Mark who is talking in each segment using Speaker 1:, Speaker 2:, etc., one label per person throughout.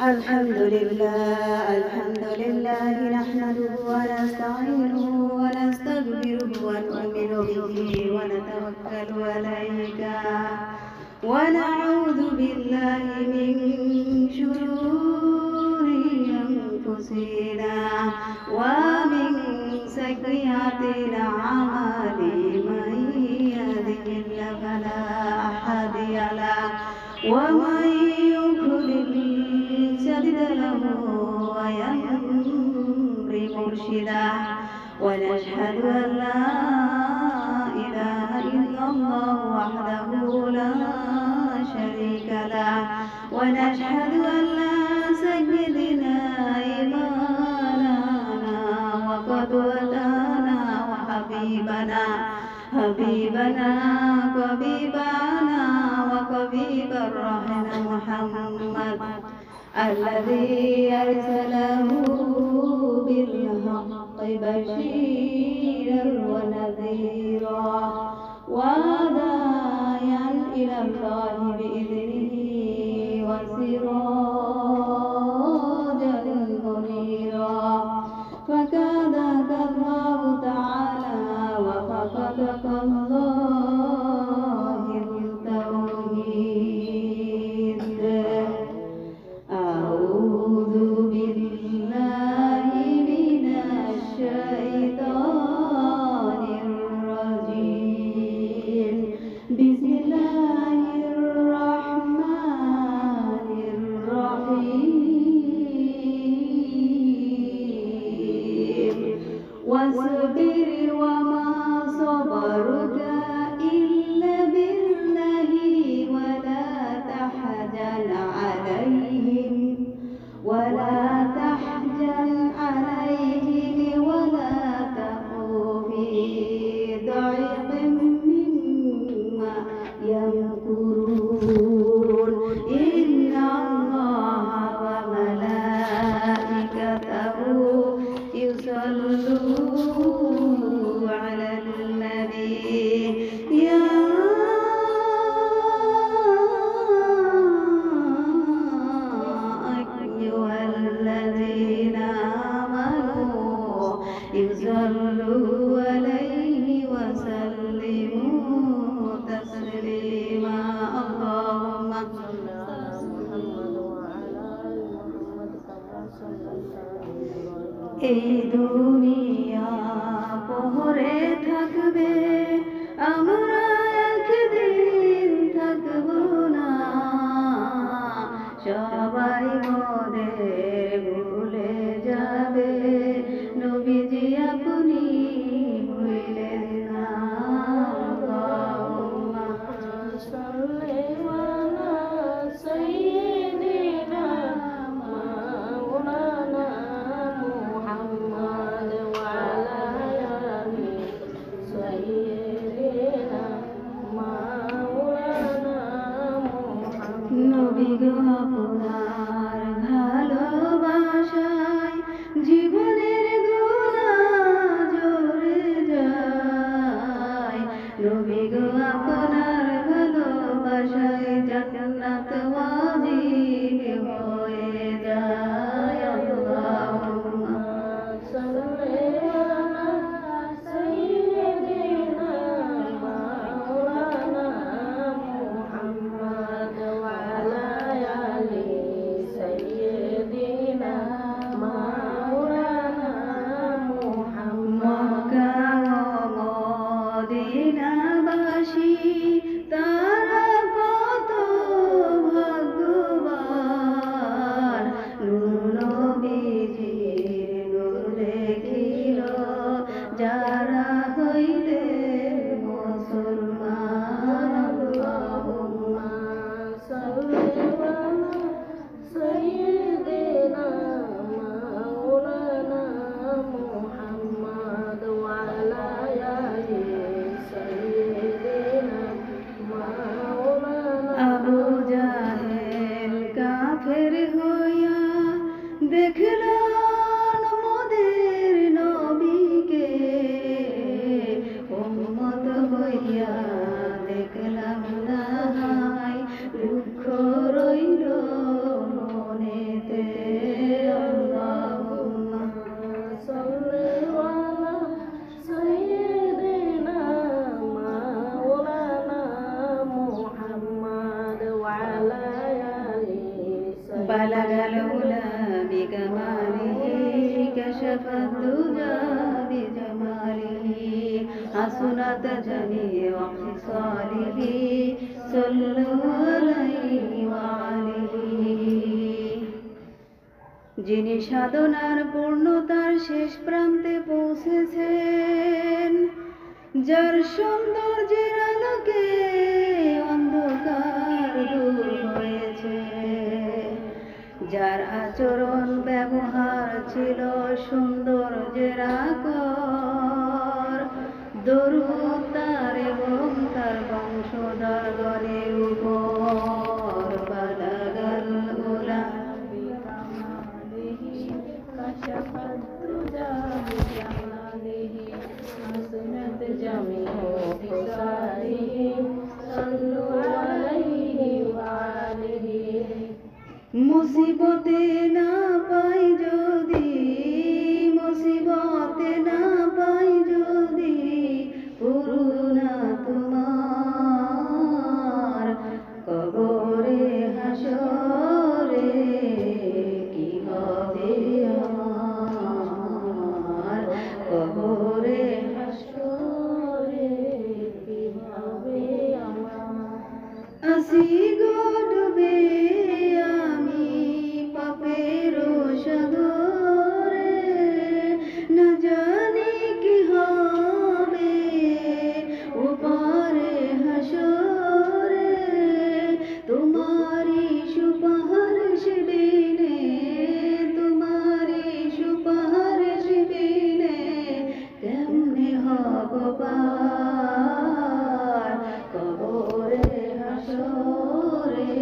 Speaker 1: الحمد لله نحمده ونستعينه ونستغفره ونؤمن به ونتوكل عليك ونعوذ بالله من شرور أنفسنا ومن سيئات الأعمال من يهده الله فلا هادي له ومن يضلل سجد له ويمضي مرشدا ونشهد أن لا إله إلا الله وحده لا شريك له ونشهد أن سيدنا إمامنا وقدوتنا وحبيبنا وقبيب الرحمن محمد الذي أرسله بالحق بشيرا ونذيرا وداعيا إلى الله بإذنه وسراجا منيرا فكذاك الله تعالى وفقدك الله التوحيد. أعوذ بالله من الشيطان الرجيم. بسم الله الرحمن الرحيم. واصبر وما صبرك إلا بالله ولا تحزن عليهم ولا تك في ضيق مما يمكرون. إن الله وملائكته يصلون على النبي يا أيها الذين آمنوا صلوا عليه وسلموا تسليما. اللهم صل على محمد وعلى آل محمد كما صليت على إبراهيم. এই দুনিয়া পহরে থাকবে, আমরা একদিন থাকব না। সবাই মোদের ভুলে যাবে, নবীজি আপনি ভুলেন না। আল্লাহুম্মা সাল্লি আলা সাইয়্যিদিনা মাওলানা মুহাম্মদ ওয়া আলা আলি সাইয়্যিদিনা মাওলানা মুহাম্মদ। নবী গো আপনার ভালোবাসা العلا بكماله كشف الدجى بجماله حسنت جميع خصاله صلوا عليه وآله যিনি সাধনার পূর্ণতার শেষ প্রান্তে পৌঁছেছেন যার সৌন্দর্যের আলোকে অন্ধকার দূর হয়েছে যার আচরণ ব্যবহার ছিল সৌন্দর্যের আকর দরুদ তার এবং তার বংশধরগণের উপর বালাগাল উলা মুসিবতে না পাই যদি মুসিবতে না পাই যদি করুণা তোমার কবরে হাসরে কি হবে আমার কবরে হাসরে কি হবে আমার আসি গো ডুবে আমি পাপের সাগরে না জানি কি হবে ওপারে হাসরে তোমারি সুপারিশ বিনে তোমারি সুপারিশ বিনে কেমনে হব পার কবরে হাসরে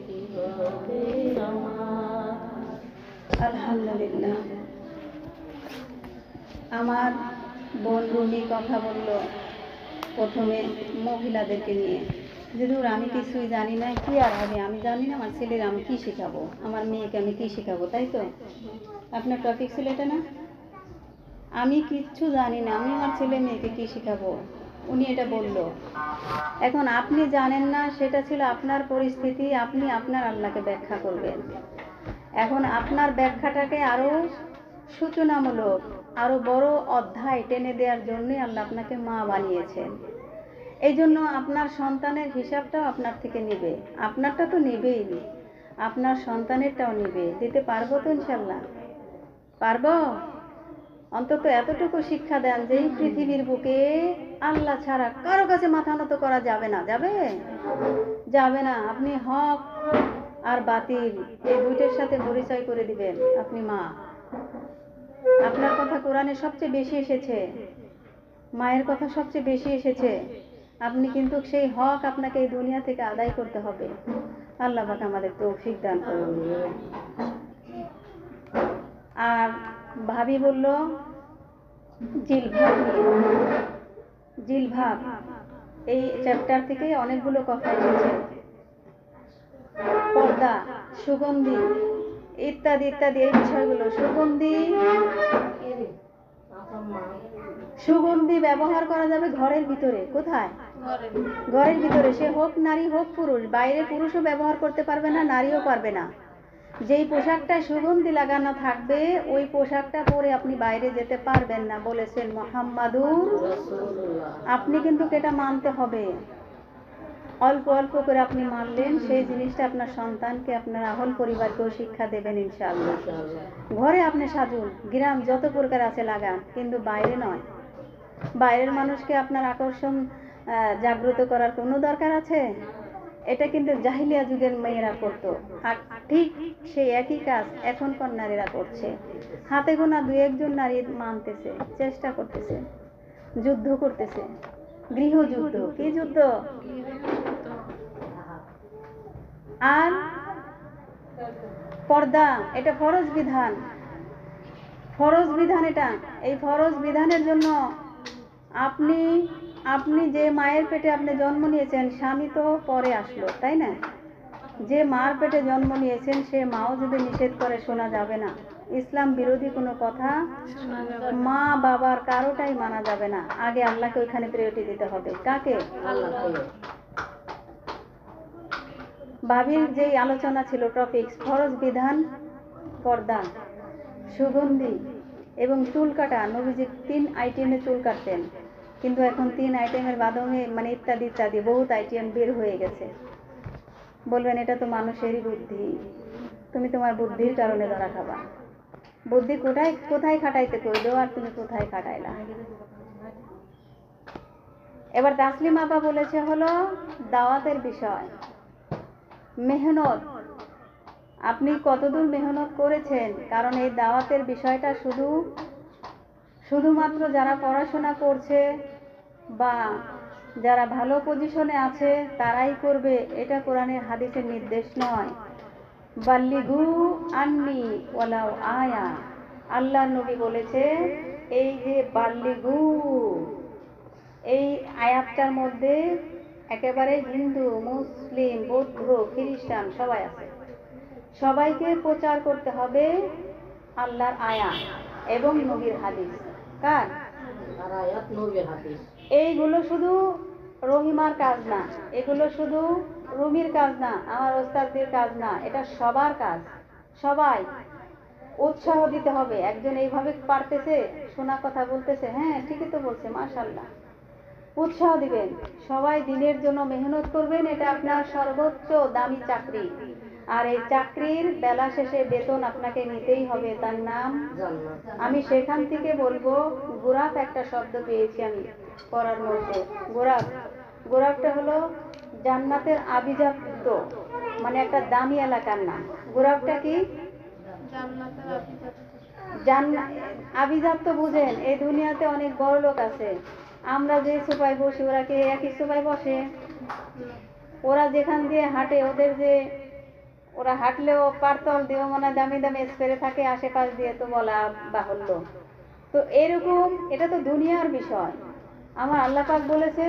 Speaker 1: কি হবে আমার আলহামদুলিল্লাহ আমার বোন রুমি কথা বলল প্রথমে মহিলাদেরকে নিয়ে যে দূর আমি কিছুই জানি না কি আর হবে আমি জানি না আমার ছেলের আমি কি শেখাবো আমার মেয়েকে আমি কি শেখাবো তাই তো আপনার টপিক ছিল এটা না আমি কিচ্ছু জানি না আমি আমার ছেলে মেয়েকে কি শেখাবো উনি এটা বলল এখন আপনি জানেন না সেটা ছিল আপনার পরিস্থিতি আপনি আপনার আল্লাহকে ব্যাখ্যা করবেন এখন আপনার ব্যাখ্যাটাকে আরো সূচনামূলক আরো বড় অধ্যায় টেনে দেওয়ার জন্যই আল্লাহ আপনাকে মা বানিয়েছেন এই জন্য আপনার সন্তানের হিসাবটাও আপনার থেকে নেবে আপনারটা তো নেবেই আপনার সন্তানেরটাও নেবে দিতে পারবো তো ইনশাল্লাহ পারবো অন্তত এতটুকু শিক্ষা দেন যে এই পৃথিবীর বুকে আল্লাহ ছাড়া কারো কাছে মাথা নত করা যাবে না যাবে যাবে না আপনি হক আর বাতিল এই দুইটার সাথে পরিচয় করে দিবেন আপনি মা আপনার কথা কোরআনে সবচেয়ে বেশি এসেছে মায়ের কথা সবচেয়ে বেশি এসেছে আপনি কিন্তু সেই হক আপনাকে এই দুনিয়া থেকে আদায় করতে হবে আল্লাহ পাক আমাদের তৌফিক দান করুন আর ভাবি বলল জিলভাব জিলভাব এই চ্যাপ্টার থেকে অনেকগুলো কথা এসেছে পর্দা সুগন্ধি ইত্যাদি ইত্যাদি এই বিষয়গুলো সুগন্ধি ব্যবহার করা যাবে ঘরের ভিতরে কোথায় ঘরের ভিতরে সে হোক নারী হোক পুরুষ বাইরে পুরুষও ব্যবহার করতে পারবে না নারীও পারবে না যেই পোশাকটা সুগন্ধি লাগানো থাকবে ওই পোশাকটা পরে আপনি বাইরে যেতে পারবেন না বলেছেন মুহাম্মাদুর রাসূলুল্লাহ আপনি কিন্তু এটা মানতে হবে অল্প অল্প করে আপনি মানলেন সেই জিনিসটা আপনার সন্তানকে আপনার আহল পরিবারকেও শিক্ষা দেবেন ইনশাআল্লাহ ঘরে আপনি সাজুন গ্রাম যত প্রকার আছে লাগান কিন্তু বাইরে নয় বাইরের মানুষকে আপনার আকর্ষণ জাগ্রত করার কোনো দরকার আছে এটা কিন্তু জাহিলিয়া যুগের মেয়েরা করতো আর ঠিক সেই একই কাজ এখনকার নারীরা করছে হাতে গোনা দুই একজন নারী মানতেছে চেষ্টা করতেছে যুদ্ধ করতেছে গৃহযুদ্ধ কি যুদ্ধ আর পর্দা এটা ফরজ বিধান এটা এই ফরজ বিধানের জন্য আপনি যে মায়ের পেটে আপনি জন্ম নিয়েছেন স্বামী তো পরে আসলো তাই না যে মার পেটে জন্ম নিয়েছেন সে মাও যদি নিষেধ করে শোনা যাবে না ইসলাম বিরোধী কোনো কথা মা বাবার কারোটাই মানা যাবে না আগে আল্লাহকে ওইখানে প্রায়োরিটি দিতে হবে কাকে আল্লাহকে ভাবির যেই আলোচনা ছিল টপিকস ফরজ বিধান, পর্দা, সুগন্ধি এবং চুল কাটা। নবীজি 3 আইটেমে চুল কাটতেন, কিন্তু এখন 3 আইটেমের মাধ্যমে মানে ইত্যাদি ইত্যাদি বহুত আইটেম বের হয়ে গেছে। বলবেন এটা তো মানুষেরই বুদ্ধি, তুমি তোমার বুদ্ধির কারণে ধরা খাবা। বুদ্ধি কোথায় কোথায় খাটাইতে কইলো আর তুমি কোথায় খাটাইলা। এবার তাসলিম আপা বলেছে হলো দাওয়াতের বিষয়, মেহনত। আপনি কতদূর মেহনত করেছেন, কারণ এই দাওয়াতের বিষয়টা শুধুমাত্র যারা পড়াশোনা করছে বা যারা ভালো পজিশনে আছে তারাই করবে, এটা কোরআনের হাদিসের নির্দেশ নয়। বাল্লিগু আন্নি ওয়ালাউ আয়া, আল্লাহর নবী বলেছে এই যে বাল্লিগু, এই আয়াতটার মধ্যে একেবারে হিন্দু, মুসলিম, বৌদ্ধ, খ্রিস্টান সবাই আছে। সবাইকে প্রচার করতে হবে আল্লাহর আয়াত এবং নবীর হাদিস। কার আয়াত? নবীর হাদিস। এইগুলো শুধু রহিমার কাজ না, এগুলো শুধু রুমির কাজ না, আমার ওস্তাদদের কাজ না, এটা সবার কাজ। সবাই উৎসাহ দিতে হবে। একজন এইভাবে পারতেছে, শোনা কথা বলতেছে, হ্যাঁ ঠিকই তো বলছে, মাশাআল্লাহ, উৎসাহ দিবেন। সবাই দিনের জন্য মেহনত করবেন, এটা আপনার সর্বোচ্চ দামি চাকরি। আর এই চাকরির বেলা শেষে বেতন আপনাকে নিতেই হবে, তার নাম জান্নাত। আমি সেখান থেকে বলবো, গোরাফ একটা শব্দ পেয়েছি আমি পড়ার মধ্যে। গোরাফটা হলো জান্নাতের আভিজাত্য, মানে একটা দামি এলাকার নাম। গোরাফটা কি? আভিজাত্য বুঝেন, এই দুনিয়াতে অনেক বড় লোক আছে। আমরা যে সোফায় বসি, ওরা কি একই সোফায় বসে? ওরা যেখান দিয়ে হাঁটে, ওরা হাঁটলেও পারতল দিয়ে মনে দামি দামি স্প্রে থাকে আশেপাশ দিয়ে, তো বলা বাহুল্য। তো এরকম, এটা তো দুনিয়ার বিষয়। আমার আল্লাহ পাক বলেছে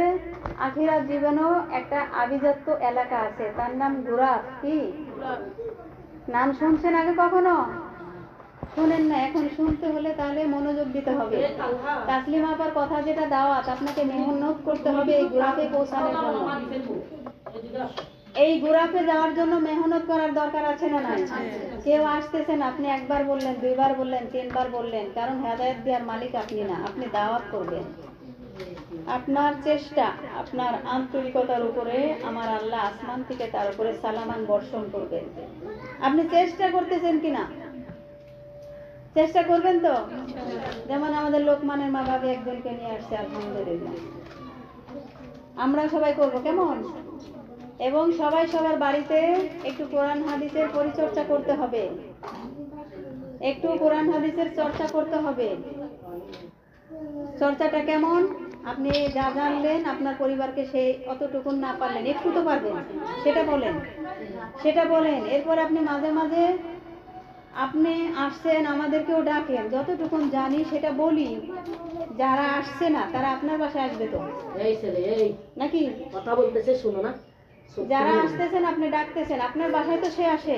Speaker 1: আখিরাত জীবনেও একটা আভিজাত্য এলাকা আছে, তার নাম গোরাফ। কি নাম শুনছেন আগে কখনো? শুনেন না, এখন শুনতে হলে তাহলে মনোযোগ দিতে হবে। তাসলিমা আপার কথা যেটা দাওয়াত, আপনাকে মেহনত করতে হবে এই গোরাফে পৌঁছানোর জন্য। এই গোরাফে যাওয়ার জন্য মেহনত করার দরকার আছে না নাই? কেউ আসতেছেন, আপনি একবার বললেন, দুইবার বললেন, 3 বার বললেন, কারণ হেদায়েত দেওয়ার মালিক আপনি না, আপনি দাওয়াত করবেন। আপনার চেষ্টা, আপনার আন্তরিকতার উপরে আমার আল্লাহ আসমান থেকে তার উপরে সালামান বর্ষণ করবেন। আপনি চেষ্টা করতেছেন কিনা? চেষ্টা করবেন তো? যেমন আমাদের লোকমানের মা বাবা একজনকে নিয়ে আসছে, আলহামদুলিল্লাহ। আমরা সবাই করব কেমন? এবং সবাই সবার বাড়িতে একটু কোরআন হাদিসের পরিচর্যা করতে হবে, একটু কোরআন হাদিসের চর্চা করতে হবে। চর্চাটা কেমন? আপনি যা জানলেন আপনার পরিবারকে সেই অতটুকু না পারলেন, একটু তো পারবেন, সেটা বলেন। এরপর আপনি মাঝে মাঝে আপনি আসছেন, আমাদেরকেও ডাকেন, যতটুকু জানি সেটা বলি। যারা আসছে না তারা আপনার বাসায় আসবে তো, নাকি? কথা বলতেছে, শুনো না। যারা আসতেছেন আপনি ডাকতেছেন, আপনার বাসায় তো সে আসে,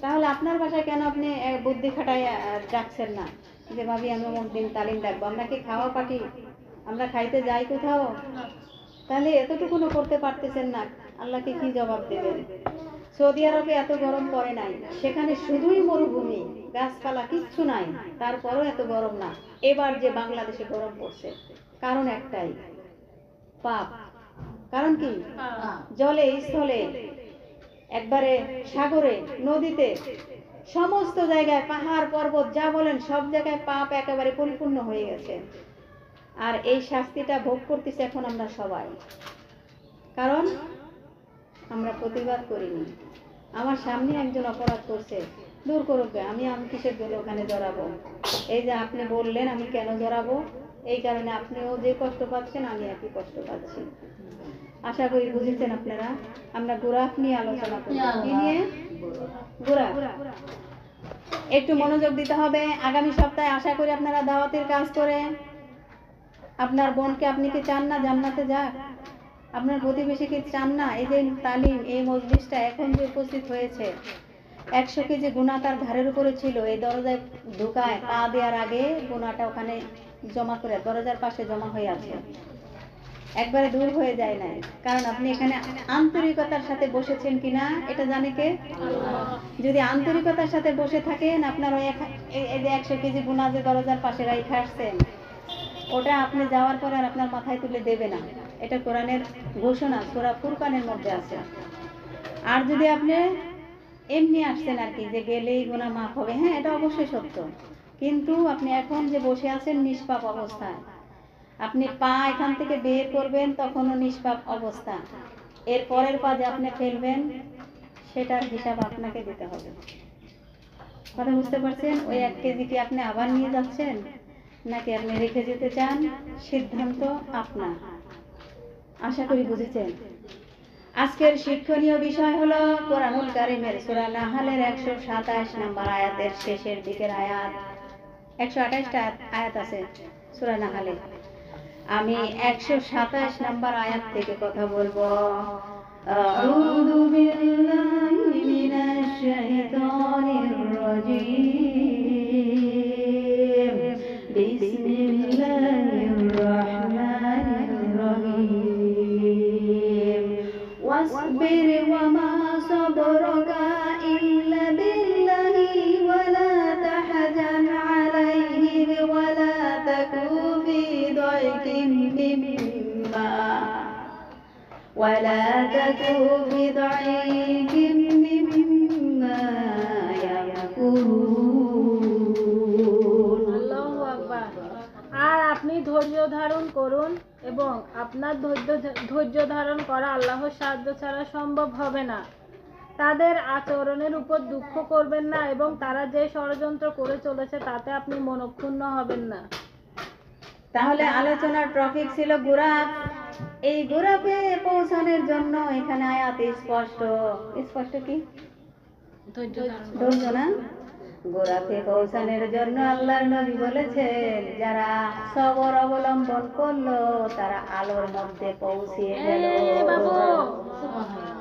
Speaker 1: তাহলে আপনার বাসায় কেন আপনি বুদ্ধি খাটায় ডাকছেন না? যে ভাবি আমি অমুক দিন তালিম ডাকবো। আমরা কি খাওয়া পাটি? আমরা খাইতে যাই কোথাও? তাহলে এতটুকুনো করতে পারতেছেন না, আল্লাহকে কি জবাব দেবেন? সৌদি আরবে এত গরম পড়ে নাই, সেখানে শুধুই মরুভূমি, গাছপালা কিচ্ছু নাই, তারপরও এত গরম না। এবার যে বাংলাদেশে গরম পড়ছে, কারণ একটাই, পাপ। কারণ কি? জলে, স্থলে, একবারে সাগরে, নদীতে, সমস্ত জায়গায়, পাহাড় পর্বত যা বলেন সব জায়গায় পাপ একেবারে পরিপূর্ণ হয়ে গেছে। আর এই শাস্তিটা ভোগ করতেছি এখন আমরা সবাই, কারণ আমরা প্রতিবাদ করিনি। আমার সামনে একজন অপরাধ করছে, দূর করুক, আমি কিসের জন্য ওখানে জড়াবো? এই যে আপনি বললেন আমি কেন জড়াবো, এই কারণে আপনিও যে কষ্ট পাচ্ছেন আমি একই কষ্ট পাচ্ছি। আশা করি বুঝেছেন আপনারা। আমরা গোরাফ নিয়ে আলোচনা করব। কি নিয়ে? গোরাফ। একটু মনোযোগ দিতে হবে। আগামী সপ্তাহে আশা করি আপনারা দাওয়াতের কাজ করে আপনার বোনকে, আপনি কি চান না জান্নাতে যাক? আপনার প্রতিবেশীকে চান না? এই যে তালিম, এই মজলিসটা এখন যে উপস্থিত হয়েছে, 100 কেজি গুণা তার ঘাড়ের উপরে ছিল। এই দরজায় ঢোকায় পা দেওয়ার আগে গুণাটা ওখানে জমা করে দরজার পাশে জমা হয়ে আছে। একবারে দূর হয়ে যায় না, কারণ আপনি এখানে আন্তরিকতার সাথে বসেছেন কিনা এটা জানে কে? যদি আন্তরিকতার সাথে বসে থাকেন, আপনার ওই এই যে 100 কেজি গুনা যে দরজার পাশে রাইখা আসছেন, ওটা আপনি যাওয়ার পরে আর আপনার মাথায় তুলে দেবে না। এটা কোরআনের ঘোষণা, সূরা ফুরকানের মধ্যে আছে। আর যদি আপনি এমনি আসছেন আর কি, যে গেলেই গুনাহ মাফ হবে, হ্যাঁ এটা অবশ্যই সত্য, কিন্তু আপনি এখন যে বসে আছেন নিষ্পাপ অবস্থায়, আপনি পা এখান থেকে বের করবেন তখনও নিষ্পাপ অবস্থা, এর পরের পা যে আপনি ফেলবেন সেটার হিসাব আপনাকে দিতে হবে। কথা বুঝতে পারছেন? ওই 1 কেজি কি আপনি আবার নিয়ে যাচ্ছেন নাকি আপনি রেখে যেতে চান, সিদ্ধান্ত আপনার। আশা করি বুঝেছেন। আজকের শিক্ষণীয় বিষয় হলো কোরআনুল কারীমের সূরা নাহলের 127 নম্বর আয়াতের শেষের দিকের আয়াত। 128টা আয়াত আছে সূরা নাহলে। আমি 127 নম্বর আয়াত থেকে কথা বলবো। আউযু বিল্লাহি মিনাশ শাইতানির রাজীম। বিসমিল্লাহির রাহমানির রহিম। ওয়াসবির ওয়া মা সাবরুকা ইল্লা বিল্লাহি ওয়া লা তাহজান আলাইহিম ওয়া লা তাকু ফি দাইকিম মিম্মা ولا تكن بضعيف مما يمكرون।
Speaker 2: আল্লাহু আকবার। আর আপনি ধৈর্য ধারণ করুন এবং আপনার ধৈর্য ধারণ করা আল্লাহর সাহায্য ছাড়া সম্ভব হবে না। তাদের আচরণের উপর দুঃখ করবেন না এবং তারা যে ষড়যন্ত্র করে চলেছে তাতে আপনি মনক্ষুণ্ণ হবেন না।
Speaker 1: তাহলে আলোচনার টপিক ছিল গুরাফ। এই গুরাফে পৌঁছানোর জন্য এখানে আয়াত স্পষ্ট। স্পষ্ট কি? ধৈর্য না? গুরাফে পৌঁছানোর জন্য আল্লাহর নবী বলেছেন, যারা সবর অবলম্বন করলো তারা আলোর মধ্যে পৌঁছিয়ে গেল।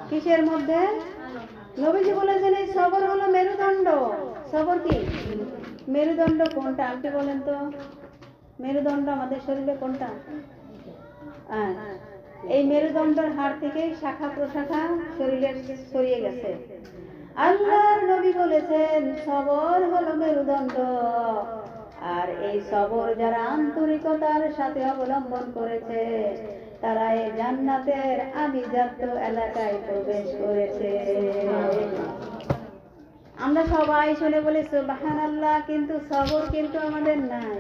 Speaker 1: কিসের মধ্যে? নবীজি বলেছেন এই সবর হলো মেরুদণ্ড। সবর কি? মেরুদণ্ড কোনটা আপনি বলেন তো? মেরুদণ্ড আমাদের শরীরে কোনটা? এই মেরুদণ্ডের হাড় থেকে শাখা প্রশাখা শরীরে ছড়িয়ে গেছে। আল্লাহর নবী বলেছেন সবর হলো মেরুদণ্ড, আর এই সবর যারা আন্তরিকতার সাথে অবলম্বন করেছে তারা এই জান্নাতের আভিজাত্য এলাকায় প্রবেশ করেছে। আমরা সবাই শুনে বলি সুবহানাল্লাহ, কিন্তু সবর কিন্তু আমাদের নাই।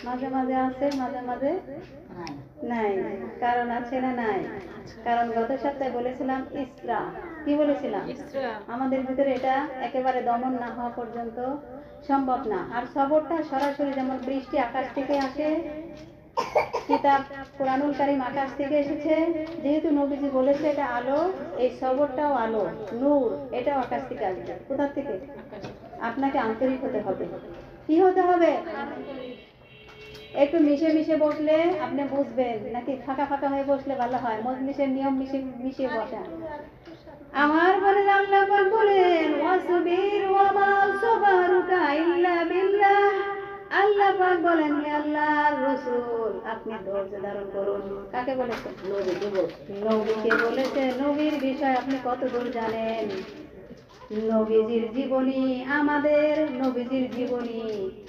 Speaker 1: মাঝে মাঝে আছে, মাঝে মাঝে নাই। কারণ আছে না নাই? কারণ গত সপ্তাহে বলেছিলাম ইসরা। কি বলেছিলাম? আমাদের ভিতরে এটা একেবারে দমন না হওয়া পর্যন্ত সম্ভব না। আর সবরটা সরাসরি, যেমন বৃষ্টি আকাশ থেকে আসে, কিতাব কোরআনুল কারীম আকাশ থেকে এসেছে, যেহেতু নবীজি বলেছে এটা আলো, এই সবরটাও আলো, নূর, এটাও আকাশ থেকে আসবে। কোথা থেকে? আপনাকে আন্তরিক হতে হবে। কি হতে হবে? একটু মিশে মিশে বসলে আপনি বুঝবেন, নাকি ফাঁকা ফাঁকা হয়ে বসলে ভালো হয়? মজলিসের নিয়ম মিশিয়ে বসা। আমার বলেন আল্লাহ পাক বলেন ওয়াসবির ওয়া মা সাবারুকা ইল্লা বিল্লাহ। আল্লাহ পাক বলেন হে আল্লাহর রাসূল আপনি ধৈর্য ধারণ করুন। কাকে বলেছেন? নবীকে বলেছে। নবীর বিষয় আপনি কত দূর জানেন? নবীজির জীবনী, আমাদের নবীজির জীবনী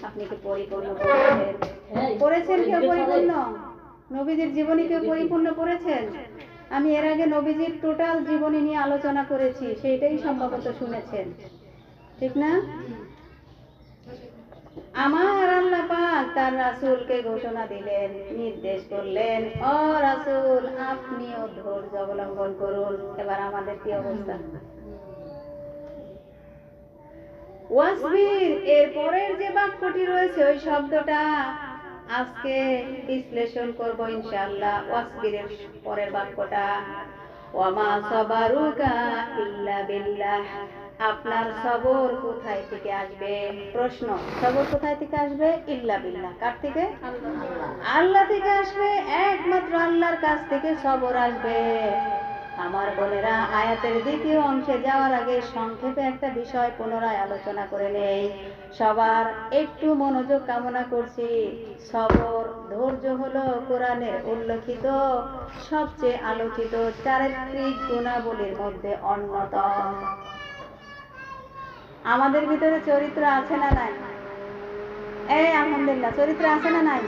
Speaker 1: আপনি কি পরিপূর্ণ করেছেন? পড়েছেন কেউ পরিপূর্ণ? নবীজির জীবনী কেউ পরিপূর্ণ করেছেন? আমি এর আগে নবীজির টোটাল জীবনী নিয়ে আলোচনা করেছি, সেইটাই সম্ভবত শুনেছেন, ঠিক না? আমার আল্লাহ পাক তার রাসূলকে ঘোষণা দিলেন, নির্দেশ করলেন, ও রাসূল আপনিও ধৈর্য অবলম্বন করুন। এবার আমাদের কি অবস্থা? ওয়াসবির এর পরের যে বাক্যটি রয়েছে ওই শব্দটা আজকে বিশ্লেষণ করব ইনশাআল্লাহ। ওয়াসবিরের পরের বাক্যটা ওয়া মা সাবারুকা ইল্লা বিল্লাহ। আপনার সবর কোথায় থেকে আসবে? প্রশ্ন, সবর কোথায় থেকে আসবে? ইল্লা বিল্লাহ। কার থেকে? আল্লাহ থেকে আসবে। একমাত্র আল্লাহর কাছ থেকে সবর আসবে। আমার বোনেরা, আয়াতের দ্বিতীয় অংশে যাওয়ার আগে সংক্ষেপে একটা বিষয় পুনরায় আলোচনা করে নেই। সবার একটু মনোযোগ কামনা করছি। সবর, ধৈর্য হলো কোরআনের উল্লেখিত সবচেয়ে আলোচিত চারিত্রিক গুণাবলীর মধ্যে অন্যতম। আমাদের ভিতরে চরিত্র আছে না নাই? এই আলহামদুলিল্লাহ, চরিত্র আছে না নাই?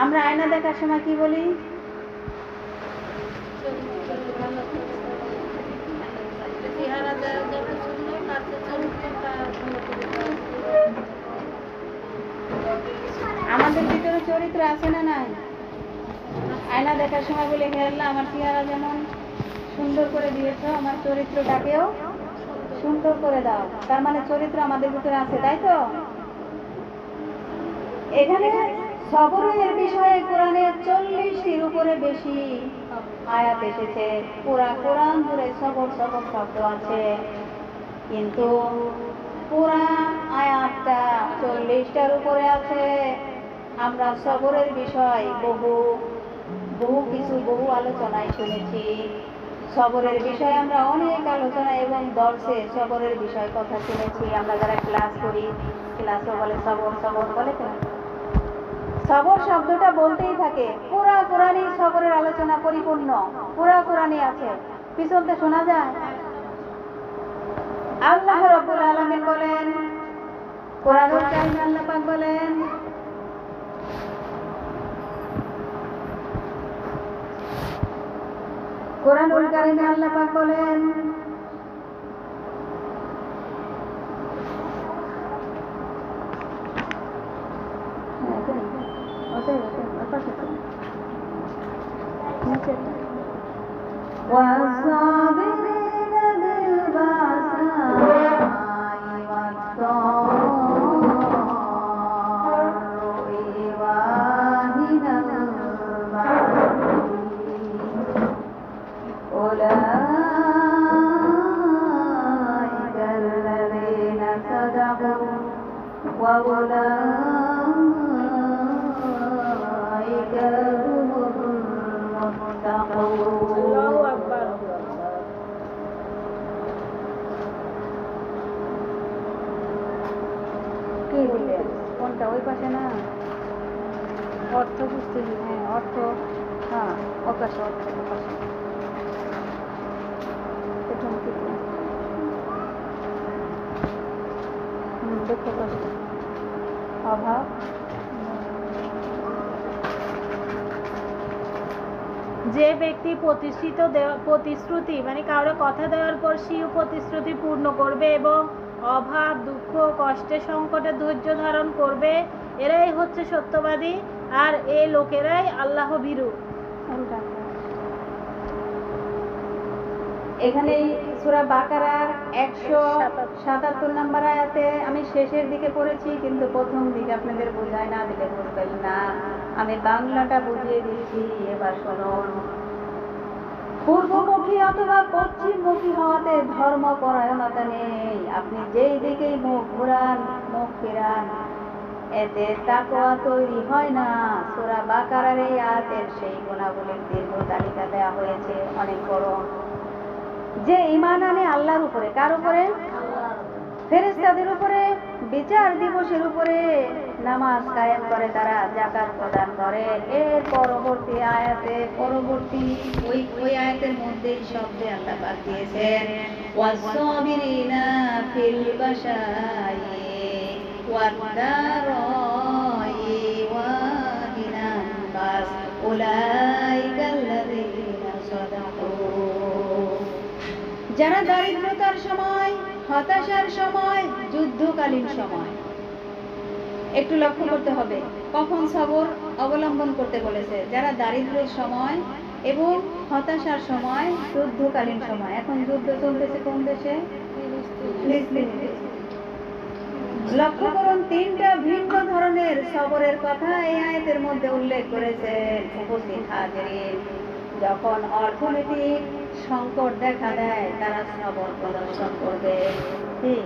Speaker 1: আমরা আয়না দেখার সময় কি বলি? আমাদের ভিতরে চরিত্র আছে না নাই? আয়না দেখার সময় বলে, হে আল্লাহ, আমার চেহারা যেমন সুন্দর করে দিয়েছো, আমার চরিত্রটাকেও সুন্দর করে দাও। তার মানে চরিত্র আমাদের ভিতরে আছে, তাই তো? এখানে সবরের বিষয়ে কোরআনে 40টির উপরে বেশি আয়াত এসেছে। পুরা কোরআন জুড়ে সবর সবর শব্দ আছে, কিন্তু পুরা আয়াতটা 40টার উপরে আছে। আমরা সবরের বিষয় বহু আলোচনায় শুনেছি। সবরের বিষয়ে আমরা অনেক আলোচনা এবং দর্শে সবরের বিষয় কথা শুনেছি। আমরা যারা ক্লাস করি, ক্লাসও বলে সবর সবর বলে তো। সবর শব্দটা বলতেই থাকে। পুরা কোরআনই সবরের আলোচনা পরিপূর্ণ, পুরা কোরআনই আছে। পিছনতে শোনা যায়। আল্লাহ রাব্বুল আলামিন বলেন, কোরআনুল কারীমে আল্লাহ পাক বলেন, কোরআনুল কারীমে আল্লাহ পাক বলেন, والصابرين بالبأساء والضراء وحين البأس أولئك الذين صدقوا وأولئك هم المتقون। কি দিলেন? কোনটা? ওই পাশে না? অর্থ বুঝতে, হ্যাঁ অর্থ, হ্যাঁ অকাশে, অর্থ অকাশে। দেখো কষ্ট, অভাব,
Speaker 2: যে ব্যক্তি প্রতিশ্রুতি মানে কারো কথা দেওয়ার পর স্বীয় প্রতিশ্রুতি পূর্ণ করবে এবং অভাব, দুঃখ, কষ্টে, সংকটে ধৈর্য ধারণ করবে, এরাই হচ্ছে সত্যবাদী, আর এই লোকেরাই আল্লাহ ভীরু।
Speaker 1: এখানে সূরা বাকারার 177 নম্বর আয়াতে আমি শেষের দিকে পড়েছি, কিন্তু প্রথম দিকে আপনাদের বোঝায় না দিলে বুঝবেন না। আমি বাংলাটা বুঝিয়ে দিচ্ছি, এবার শুনুন। পূর্বমুখী অথবা পশ্চিমমুখী হওয়াতে ধর্মপরায়ণতা নেই। আপনি যেই দিকেই মুখ ঘুরান, মুখ ফিরান, এতে তাকওয়া তৈরি হয় না। সূরা বাকারার এই আয়াতের সেই গুণাবলীর দীর্ঘ তালিকা দেওয়া হয়েছে, অনেক বড়। যে ঈমান আনে আল্লাহর উপরে, কার উপরে? ফেরেশতাদের উপরে, বিচার দিবসের উপরে, নামাজ কায়েম করে, তারা যাকাত প্রদান করে। এর পরবর্তী আয়াতে, ওই আয়াতের মধ্যেই শব্দে আল্লাহ পাক দিয়েছেন, ওয়াস-সাবিরিনা ফিল বাশাই ওয়াদ-দারাই ওয়া হিনান বাস উলাইকাল্লাযীনা সাদাকু। যারা দারিদ্রতার সময়, হতাশার সময়, যুদ্ধকালীন সময়, একটু লক্ষ্য করতে হবে কখন সবর অবলম্বন করতে বলেছে। যারা দারিদ্রের সময় এবং হতাশার সময়, যুদ্ধকালীন সময়। এখন যুদ্ধ চলতেছে কোন দেশে? ফিলিস্তিনে। লক্ষ্য করুন, 3টা ভিন্ন ধরনের সবরের কথা এই আয়াতের মধ্যে উল্লেখ করেছেন। উপস্থিত হাজিরিন, যখন অর্থনৈতিক সংকট দেখা দেয়, তারা সবর প্রদর্শন করবে। ঠিক,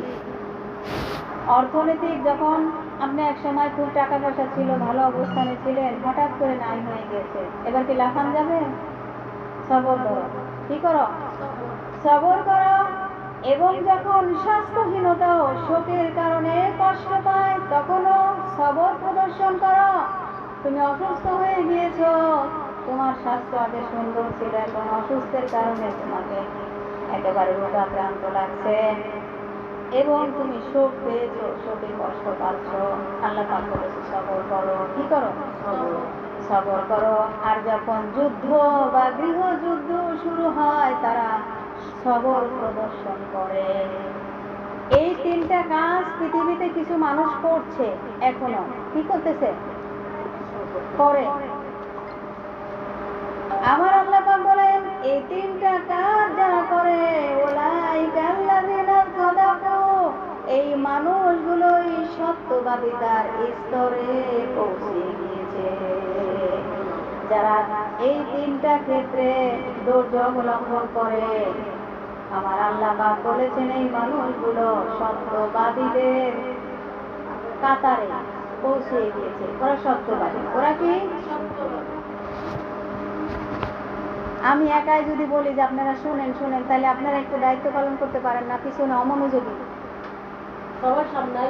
Speaker 1: অর্থনৈতিক যখন আপনি এক সময় খুব টাকা পয়সা ছিল, ভালো অবস্থানে ছিলেন, হঠাৎ করে নাই হয়ে গেছে, এবার কি লাফান যাবে? সবর করো। কি করো? সবর করো। এবং যখন স্বাস্থ্যহীনতা ও শোকের কারণে কষ্ট পায় তখনও সবর প্রদর্শন করো। তুমি অসুস্থ হয়ে গিয়েছো, তোমার স্বাস্থ্য আগে সুন্দর ছিল, এখন অসুস্থের কারণে তোমাকে একেবারে রোগাক্রান্ত লাগছে এবং তুমি শোক পেয়েছো, শোকে কষ্ট পাচ্ছ। আল্লাহ পাক বলেছে সবর করো। কি করো? সবর করো। আর যখন যুদ্ধ বা গৃহযুদ্ধ শুরু হয় তারা সবর প্রদর্শন করে। এই তিনটা কাজ পৃথিবীতে কিছু মানুষ করছে এখনো। কি করতেছে? করে। আমার আল্লাহ পাক বলেন এই তিনটা কাজ যারা করে উলাইকা আল্লাযিনা সাদাকু, এই মানুষগুলোই সত্যবাদিতার স্তরে পৌঁছে গিয়েছে। যারা এই তিনটা ক্ষেত্রে ধৈর্য অবলম্বন করে, আমার আল্লাহ পাক বলেছেন এই মানুষগুলো সত্যবাদীদের কাতারে পৌঁছে গিয়েছে। ওরা সত্যবাদী। ওরা কি? আমি একাই যদি বলি যে আপনারা শুনেন শুনেন, তাহলে আপনারা একটু দায়িত্ব পালন করতে পারেন না? পিছনে অমনোযোগী
Speaker 2: সবার সামনে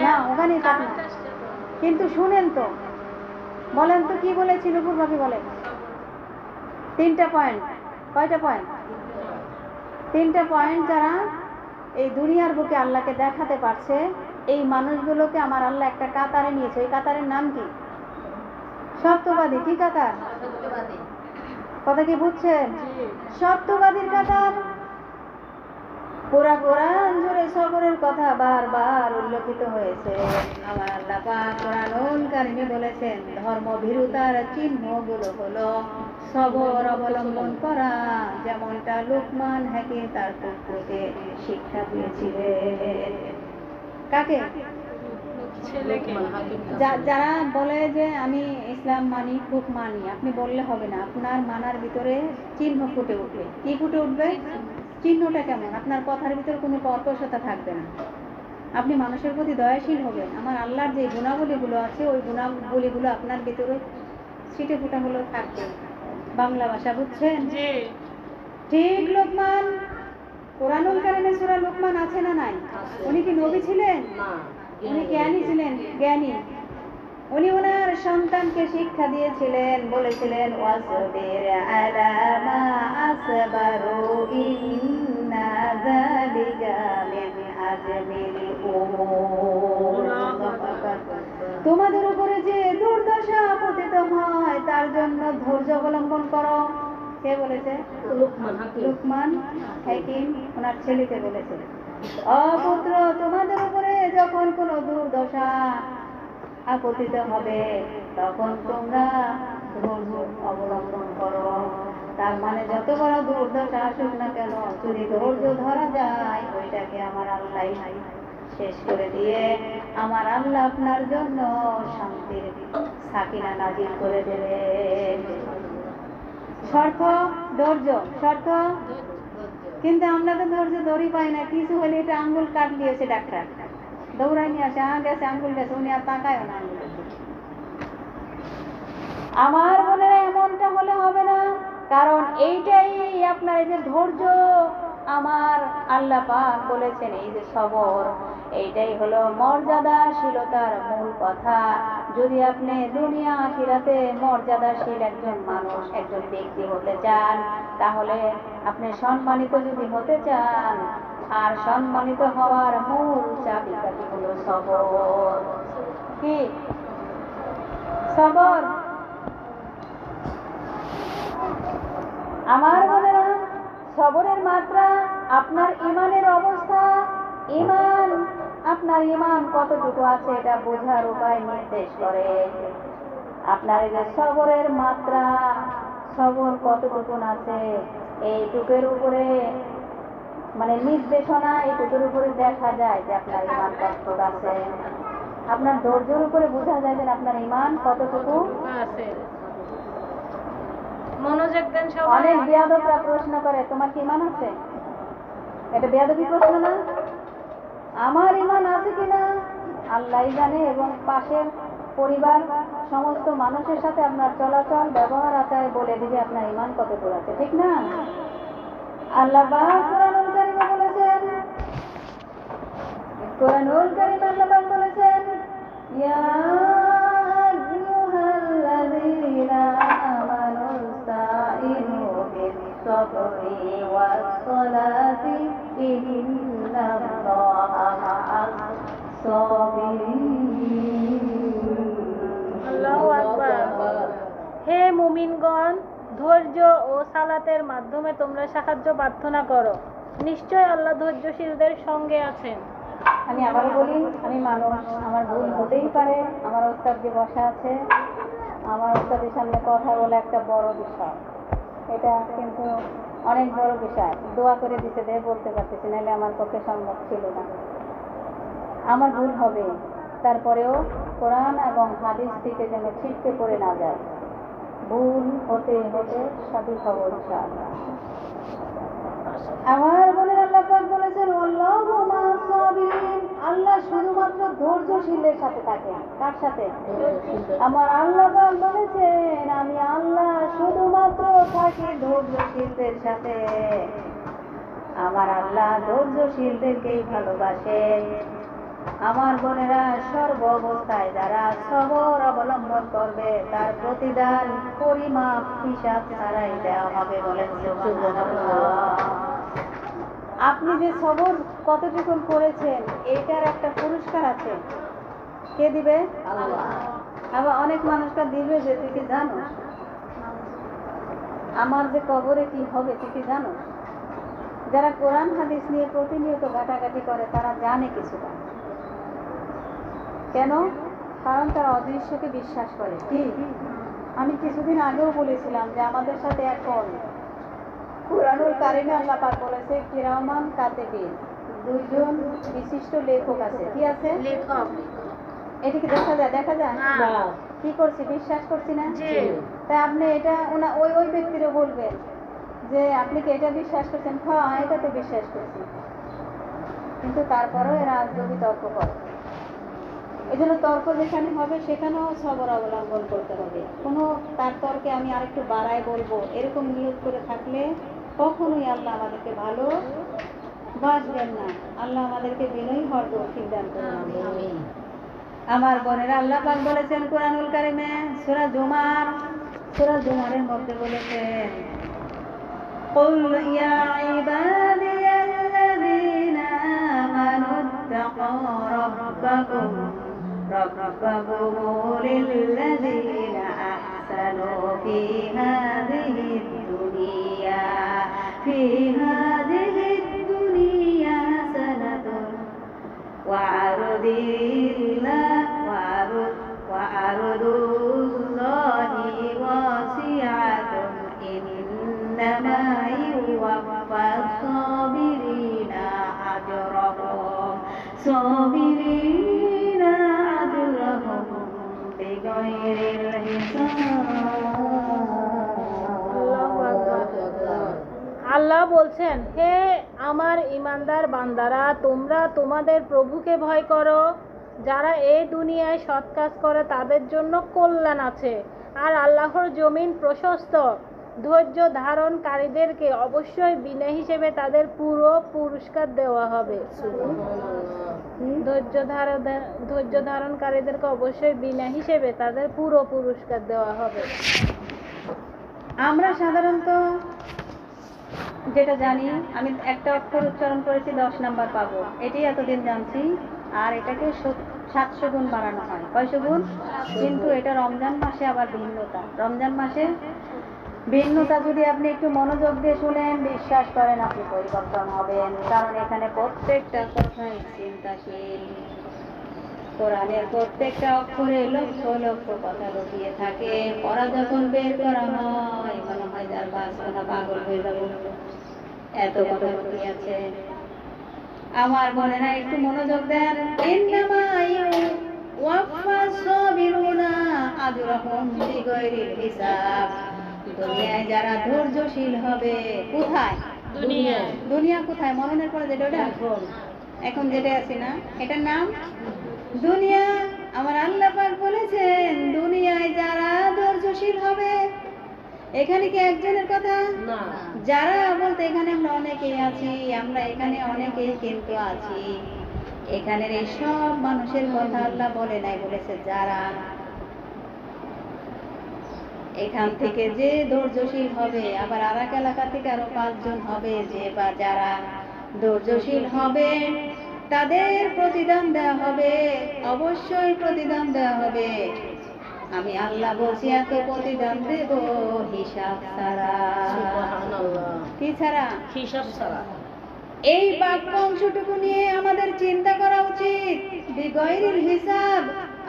Speaker 1: না, ওখানেই থাকেন, কিন্তু শুনেন তো। বলেন তো কি বলেছিল পূর্বাকে? বলেন তিনটা পয়েন্ট। কয়টা পয়েন্ট? তিনটা পয়েন্ট। যারা এই দুনিয়ার বুকে আল্লাহকে দেখাতে পারছে, এই মানুষগুলোকে আমার আল্লাহ একটা কাতারে নিয়েছে। ওই কাতারের নাম কি? সত্যবাদী। কি কাতার? কথা কি বুঝছেন? সত্যবাদীর কাতার। পুরা কোরআন জুড়ে সবরের কথা বারবার উল্লেখিত হয়েছে। আমার আল্লাহ পাক কোরআনুল কারিমে বলেছেন ধর্মভীরুতার চিহ্নগুলো হলো সবর অবলম্বন করা, যেমনটা লুকমান হাকিম তার পুত্রকে শিক্ষা দিয়েছিলেন। কাকে? যারা বলে যে আমি ইসলাম মানি, খুব মানি, আপনি বললে হবে না, আপনার মানার ভিতরে চিহ্ন ফুটে উঠবে। কি ফুটে উঠবে? চিহ্নটা কেমন? আপনার কথার ভিতরে কোনো কর্কশতা থাকবে না, আপনি মানুষের প্রতি দয়াশীল হবেন। আমার আল্লাহর যে গুণাবলীগুলো আছে ওই গুণাবলীগুলো আপনার ভিতরে ছিটে ফোটা হলেও থাকবে। বাংলা ভাষা বুঝছেন? ঠিক। লোকমান, কোরআনুল কারিমে সূরা লোকমান আছে না নাই? উনি কি নবী ছিলেন? উনি জ্ঞানী ছিলেন। জ্ঞানী। উনি ওনার সন্তানকে শিক্ষা দিয়েছিলেন, বলেছিলেন ওয়াসবির আলা মা আসবারু ইন্না যালিকা মিন আজমিল উমুর। তোমাদের উপরে যে দুর্দশা পতিত হয় তার জন্য ধৈর্য অবলম্বন করো। কে বলেছে? লুকমান হাকিম ওনার ছেলেকে বলেছে, অপুত্র তোমাদের উপরে যখন কোনো দুর্দশা আপতিত হবে তখন তোমরা ধৈর্য অবলম্বন করো। তার মানে যত বড় দুর্দশা আসুক না কেন, যদি ধৈর্য ধরা যায় ওইটাকে আমার আল্লাহ শেষ করে দিয়ে আমার আল্লাহ আপনার জন্য শান্তির সাকিনা নাজিল করে দেবে। শর্ত ধৈর্য, শর্ত। কিন্তু আমরা তো ধৈর্য ধরি পাই না। কিছু হলে এটা আঙ্গুল কাট দিয়েছে ডাক্তার, দৌড়াই নিয়ে আসে, গেছে আঙ্গুল গেছে, উনি আর তাকায় না আঙ্গুল। আমার বোনেরা এমনটা হলে হবে না, কারণ এইটাই আপনার এই যে ধৈর্য, আমার আল্লাহ পাক বলেছেন এই যে সবর, এইটাই হলো মর্যাদাশীলতার মূল কথা। যদি আপনি দুনিয়া আখিরাতে মর্যাদাশীল একজন মানুষ, একজন ব্যক্তি হতে চান, তাহলে আপনি সম্মানিত যদি হতে চান, আর সম্মানিত হওয়ার মূল চাবিকাঠি হলো সবর। কি? সবর। আমার বোনেরা, সবরের মাত্রা আপনার ইমানের অবস্থা, ইমান, আপনার ইমান কতটুকু আছে এটা বোঝার উপায় নির্দেশ করে। আপনার এই যে সবরের মাত্রা, সবর কতটুকু আছে এইটুকের উপরে, মানে নির্দেশনা এইটুকুর উপরে দেখা যায় যে আপনার ইমান কতটুকু আছে। আপনার ধৈর্যের উপরে বোঝা যায় যে আপনার ইমান কতটুকু আছে।
Speaker 2: মনোযোগ দেন সবাই।
Speaker 1: অনেক বেয়াদবরা প্রশ্ন করে তোমার কি ইমান আছে? এটা বেয়াদবি প্রশ্ন না? আমার ইমান আছে কিনা আল্লাহই জানে, এবং পাশের পরিবার সমস্ত মানুষের সাথে আপনার চলাচল ব্যবহার আচার বলে দিবে আপনার ইমান কতটুকু আছে, ঠিক না? আল্লাহ পাক কোরআনুল কারীমে বলেছেন, কোরআনুল কারীমে আল্লাহ পাক বলেছেন, ইয়া আইয়ুহাল্লাযীনা আমানু ইসতাঈনু বিস-সাবরি ওয়াস-সালাতি ইন্নাল্লাহা মা'আস-সাবিরিন।
Speaker 2: আল্লাহু আকবার। হে মুমিনগণ, ধৈর্য ও সালাতের মাধ্যমে তোমরা সাহায্য প্রার্থনা করো, নিশ্চয় আল্লাহ ধৈর্যশীলদের সঙ্গে আছেন।
Speaker 1: আমি আবারও বলি, আমি মানুষ, আমার ভুল হতেই পারে। আমার ওস্তাদ যে বসা আছে, আমার ওস্তাদের সামনে কথা বলা একটা বড় বিষয়, এটা কিন্তু অনেক বড় বিষয়। দোয়া করে দিতে দেয়, বলতে পারতেছি, নাহলে আমার পক্ষে সম্ভব ছিল না। আমার ভুল হবে, তারপরেও কোরআন এবং হাদিস থেকে যেন ছিটকে পড়ে না যায়। ভুল হতে হতে সঠিক হব ইনশাআল্লাহ। আমার বোনের আল্লাহ পাক বলেছেন, আল্লাহু মা'আস সাবিরিন, আল্লাহ শুধুমাত্র ধৈর্যশীলদের সাথে থাকেন। কার সাথে? আমার আল্লাহ পাক বলেছেন, আমি আল্লাহ শুধুমাত্র থাকি ধৈর্যশীলদের সাথে। আমার আল্লাহ ধৈর্যশীলদেরকেই ভালোবাসেন। আমার বোনেরা, সর্ব অবস্থায় যারা সবর অবলম্বন করবে তার প্রতিদান পরিমাপ হিসাব ছাড়াই দেওয়া হবে। বলেন সুবহানাল্লাহ। আপনি যে সবর কতটুকু করেছেন এটার একটা পুরস্কার আছে। কে দিবে? আল্লাহ। আবার অনেক মানুষকে দিবে যে, তুই কি জানো আমার যে কবরে কি হবে, তুই কি জানো? যারা কোরআন হাদিস নিয়ে প্রতিনিয়ত ঘাটাঘাটি করে তারা জানে কিছুটা। কেন? কারণ তারা অদৃশ্যকে বিশ্বাস করে। কি? আমি কিছুদিন আগেও বলেছিলাম যে আমাদের সাথে এখন কুরআনুল কারীমে আল্লাহ পাক বলেছে, কিরামান কাতিবিন, দুইজন বিশিষ্ট লেখক আছে। কি আছে?
Speaker 2: লেখক।
Speaker 1: এটা কি দেখা যায়? দেখা যায়
Speaker 2: না।
Speaker 1: কি করছি? বিশ্বাস করছি না?
Speaker 2: জি।
Speaker 1: তাই আপনি এটা ওই ব্যক্তিরও বলবেন যে, আপনি কি এটা বিশ্বাস করছেন? হ্যাঁ, এটা তো বিশ্বাস করছি। কিন্তু তারপরেও এরা আজগবি তর্ক করে। এই জন্য তর্ক যেখানে হবে সেখানেও সবর অবলম্বন করতে হবে। কোনো তার তর্কে আমি আরেকটু বাড়াই বলবো, এরকম নিয়োগ করে থাকলে কখনোই আল্লাহ আমাদেরকে ভালো বাসবেন না। আল্লাহ আমাদেরকে বিনয়ী হওয়ার তৌফিক দান করুন। আমার বোনেরা, আল্লাহ পাক বলেছেন কোরআনুল কারীমে সূরা জুমারের মধ্যে বলেছেন, قُلْ يَا عِبَادِيَ الَّذِينَ آمَنُوا اتَّقُوا رَبَّكُمْ لِلَّذِينَ أَحْسَنُوا فِي هَذِهِ الدُّنْيَا حَسَنَةٌ وَأَرْضُ اللَّهِ وَاسِعَةٌ إِنَّمَا يُوَفَّى الصَّابِرِينَ أَجْرَهُم بِغَيْرِ الْحِسَابِ।
Speaker 2: আল্লাহ বলছেন, হে আমার ঈমানদার বান্দারা, তোমরা তোমাদের প্রভুকে ভয় করো। যারা এই দুনিয়ায় সৎ কাজ করে তাদের জন্য কল্যাণ আছে, আর আল্লাহর জমিন প্রশস্ত। ধৈর্য ধারণকারীদেরকে অবশ্যই বিনা হিসেবে তাদের পুরো পুরস্কার দেওয়া হবে। ধৈর্য ধারণকারীদেরকে অবশ্যই বিনা হিসেবে তাদের পুরো পুরস্কার দেওয়া হবে।
Speaker 1: আমরা সাধারণত যেটা জানি, আমি একটা অক্ষর উচ্চারণ করেছি 10 নাম্বার পাবো, এটাই এতদিন জানছি। আর এটাকে 700 গুণ বাড়ানো হয়। কয়শো গুণ? কিন্তু এটা রমজান মাসে আবার ভিন্নতা। রমজান মাসে ভিন্নতা যদি আপনি একটু মনোযোগ দিয়ে শুনেন, বিশ্বাস করেন আপনি পরিবর্তন হবেন। কারণ এখানে প্রত্যেকটা কথাই চিন্তাশীল। কোরআনের প্রত্যেকটা অক্ষরে লক্ষ লক্ষ কথা লুকিয়ে থাকে। পড়া যখন বের করা হয় মনে হয় যার বাসনা পাগল হয়ে যাবে, এত কথা লুকিয়ে আছে। আমার বোনেরা একটু মনোযোগ দেন। ইন্নামা ইউওয়াফাস সাবিরুনা আজরাহুম বিগাইরি হিসাব। দুনিয়ায় যারা ধৈর্যশীল হবে, কোথায়? দুনিয়া কোথায়? মরণের পরে যেটা, ওটা এখন যেটা আছে না, এটার নাম দুনিয়া। আমার আল্লাহ পাক বলেছেন, দুনিয়ায় যারা ধৈর্যশীল হবে এখানে কি একজনের কথা? যারা বলতে এখানে আমরা অনেকেই আছি, আমরা এখানে অনেকেই কিন্তু আছি। এখানের এই সব মানুষের কথা আল্লাহ বলে নাই, বলেছে যারা এখান থেকে যে ধৈর্যশীল হবে। আবার আর এক এলাকা থেকে আরো 5 জন হবে, যে বা যারা ধৈর্যশীল হবে তাদের প্রতিদান দেওয়া হবে, অবশ্যই প্রতিদান দেওয়া হবে। আমি আল্লাহ বলছি এত প্রতিদান দেব হিসাব ছাড়া। কি ছাড়া?
Speaker 3: হিসাব ছাড়া।
Speaker 1: এই বাক্য অংশটুকু নিয়ে আমাদের চিন্তা করা উচিত। বিগয়রিল হিসাব,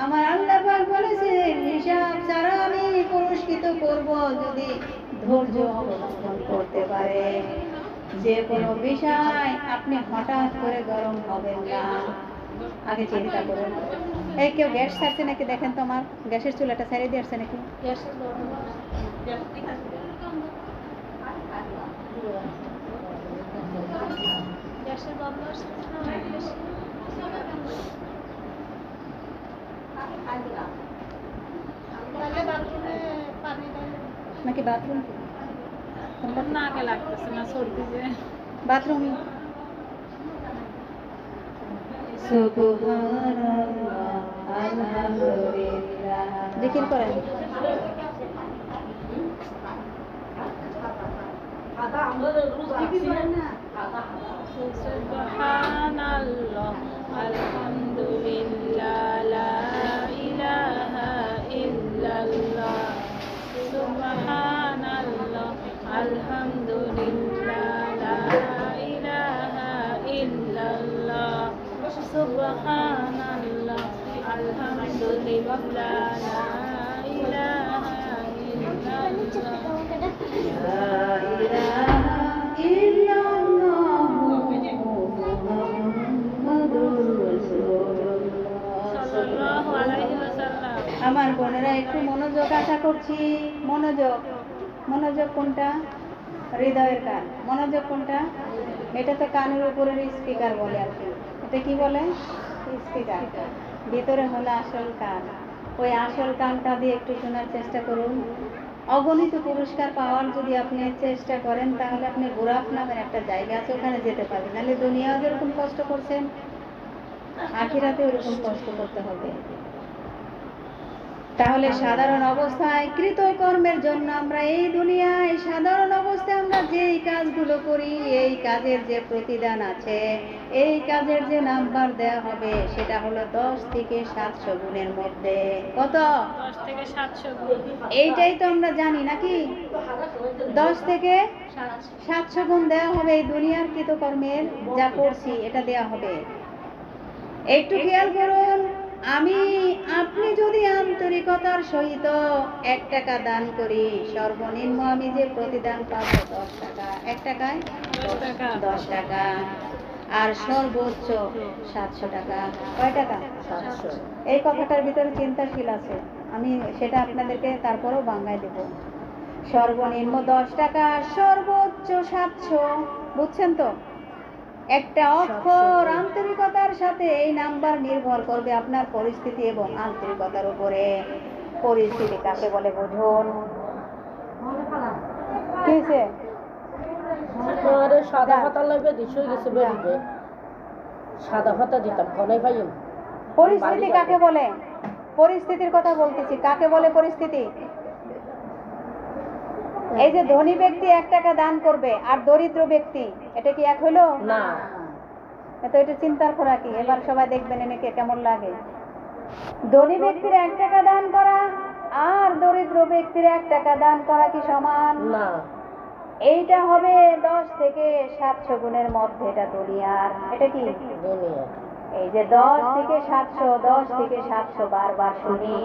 Speaker 1: আমার আল্লাহ পাক বলেছেন হিসাব ছাড়া আমি পুরস্কৃত করব যদি ধৈর্য অবলম্বন করতে পারে। যে কোনো বিষয় আপনি হঠাৎ করে গরম হবেন না, আগে চিন্তা করুন। এই কেউ গ্যাস ছাড়ছে নাকি দেখেন তো, আমার গ্যাসের চুলাটা ছেড়ে দিয়ে আসছে নাকি?
Speaker 2: গ্যাসের গন্ধ আসছে না অনেক বেশি? তাহলে বাথরুমে পানি দেয়
Speaker 1: নাকি বাথরুম?
Speaker 2: নাকে লাগতেছে না, সর্দি যে।
Speaker 1: বাথরুম। সুবহানাল্লাহ, আলহামদুলিল্লাহ। জিকির করেন।
Speaker 2: সুবহানাল্লাহ, আলহামদুলিল্লাহ, লা ইলাহা ইল্লাল্লাহ। সুবহানাল্লাহ, আলহামদুলিল্লাহ, লা ইলাহা ইল্লাল্লাহ। সুবহানাল্লাহ, আলহামদুলিল্লাহ, লা ইলাহা ইল্লাল্লাহ।
Speaker 1: লা ইলাহা ইল্লাল্লাহ মুহাম্মাদুর রাসূলুল্লাহ
Speaker 2: সাল্লাল্লাহু আলাইহি ওয়াসাল্লাম।
Speaker 1: আমার বোনেরা একটু মনোযোগ আশা করছি। মনোযোগ, মনোযোগ কোনটা? হৃদয়ের কান। মনোযোগ কোনটা? এটা তো কানের উপরের স্পিকার বলে আর কি। এটা কি বলে? স্পিকার। ভিতরে হলো আসল কান। ওই আসল কানটা দিয়ে একটু শোনার চেষ্টা করুন। অগণিত পুরস্কার পাওয়ার যদি আপনি চেষ্টা করেন, তাহলে আপনি বুরাক নামের একটা জায়গা আছে, ওখানে যেতে পারবেন। নাহলে দুনিয়াও যেরকম কষ্ট করছেন, আখিরাতে ওরকম কষ্ট করতে হবে। তাহলে সাধারণ অবস্থায় কৃতকর্মের জন্য আমরা এই দুনিয়ায় সাধারণ অবস্থায় আমরা যেই কাজগুলো করি, এই কাজের যে প্রতিদান আছে, এই কাজের যে নাম্বার দেওয়া হবে, সেটা হলো 10 থেকে 700 গুণের মধ্যে। কত?
Speaker 2: 10 থেকে 700 গুণ।
Speaker 1: এইটাই তো আমরা জানি নাকি? 10 থেকে 700 গুণ দেওয়া হবে এই দুনিয়ার কৃতকর্মের যা করছি, এটা দেওয়া হবে। একটু খেয়াল করুন, আপনি যদি আন্তরিকতার সহিত 1 টাকা দান করি, সর্বনিম্ন আমি যে প্রতিদান পাবো 10 টাকা। 1 টাকায় 10 টাকা। আর সর্বোচ্চ 700 টাকা। কয় টাকা?
Speaker 3: 700।
Speaker 1: এই কথাটার ভিতরে চিন্তাশীল আছে, আমি সেটা আপনাদেরকে তারপরেও বাংলায় দেব। সর্বনিম্ন 10 টাকা, সর্বোচ্চ 700। বুঝছেন তো? একটা অক্ষর আন্তরিকতার সাথে এই নাম্বার নির্ভর করবে আপনার পরিস্থিতি এবং আন্তরিকতার উপরে। পরিস্থিতি কাকে বলে বুঝুন। কি হয়েছে?
Speaker 3: আরে সাদা পাতা লাগবে, দিশই গেছে বেরিয়ে। সাদা পাতা দিতাম, ফোনে পাইম।
Speaker 1: পরিস্থিতি কাকে বলে? পরিস্থিতির কথা বলতেছি। কাকে বলে পরিস্থিতি? এই যে ধনী ব্যক্তি 1 টাকা দান করবে আর দরিদ্র ব্যক্তি, এটা কি এক হইলো
Speaker 3: না?
Speaker 1: তো এটা চিন্তার করা কি? এবার সবাই দেখবেন এনেকে কেমন লাগে। ধনী ব্যক্তির 1 টাকা দান করা আর দরিদ্র ব্যক্তির 1 টাকা দান করা কি সমান?
Speaker 3: না।
Speaker 1: এইটা হবে 10 থেকে 700 গুণের মধ্যে। এটা দুনিয়ার। এটা কি?
Speaker 3: দুনিয়া।
Speaker 1: এই যে 10 থেকে 700 বারবার শুনি,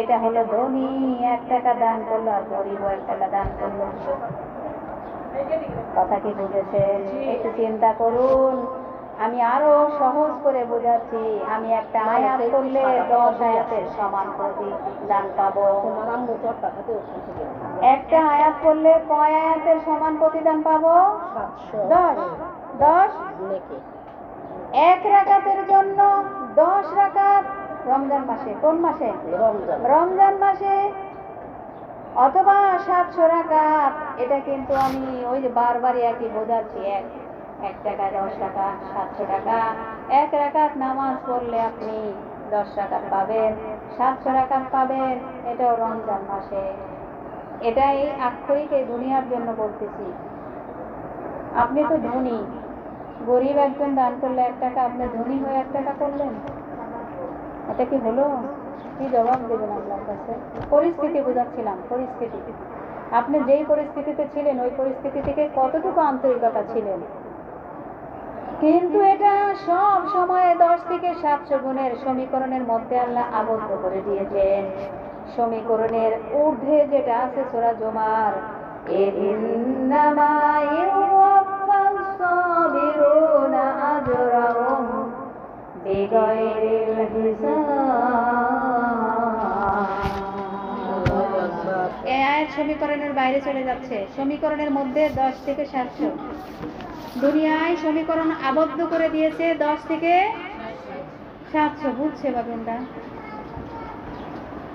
Speaker 1: এটা হলো ধনী 1 টাকা দান করলো আর গরিব 1 টাকা দান করলো। কথা কি বুঝেছেন? একটু চিন্তা করুন। আমি আরো সহজ করে বোঝাচ্ছি। আমি একটা আয়াত করলে 10 আয়াতের সমান প্রতিদান পাবো।
Speaker 3: তোমার আম্মু তো টাকাতে ওখান থেকে
Speaker 1: একটা আয়াত করলে কয় আয়াতের সমান প্রতিদান পাবো?
Speaker 3: 700
Speaker 1: 10
Speaker 3: নাকি?
Speaker 1: 1 রাকাতের জন্য 10 রাকাত। রমজান মাসে, কোন মাসে?
Speaker 3: রমজান।
Speaker 1: রমজান মাসে অথবা 700 রাকাত। এটা কিন্তু আমি ওই যে বারবারই একই বোঝাচ্ছি, 1 টাকা 10 টাকা 700 টাকা। 1 রাকাত নামাজ পড়লে আপনি 10 রাকাত পাবেন, 700 রাকাত পাবেন। এটাও রমজান মাসে। এটাই আক্ষরিক এই দুনিয়ার জন্য বলতেছি। আপনি তো ধনী, গরিব একজন দান করলে 1 টাকা, আপনি ধনী হয়ে 1 টাকা করলেন, এটা কি হলো? কি জবাব দেবেন আল্লাহর কাছে? পরিস্থিতি বোঝাচ্ছিলাম, পরিস্থিতি। আপনি যেই পরিস্থিতিতে ছিলেন ওই পরিস্থিতি থেকে কতটুকু আন্তরিকতা ছিলেন। কিন্তু এটা সব সময় 10 থেকে 700 গুণের সমীকরণের মধ্যে আল্লাহ আবদ্ধ করে দিয়েছেন। সমীকরণের ঊর্ধ্বে যেটা আছে সূরা জুমার, ইন্নামা ইউওয়াফাস সাবিরুনা আজরাহুম বিগাইরি হিসাব। এই আয়াত সমীকরণের বাইরে চলে যাচ্ছে। সমীকরণের মধ্যে 10 থেকে 700। দুনিয়ায় সমীকরণ আবদ্ধ করে দিয়েছে 10 থেকে 700। বুঝছে বাবুরা?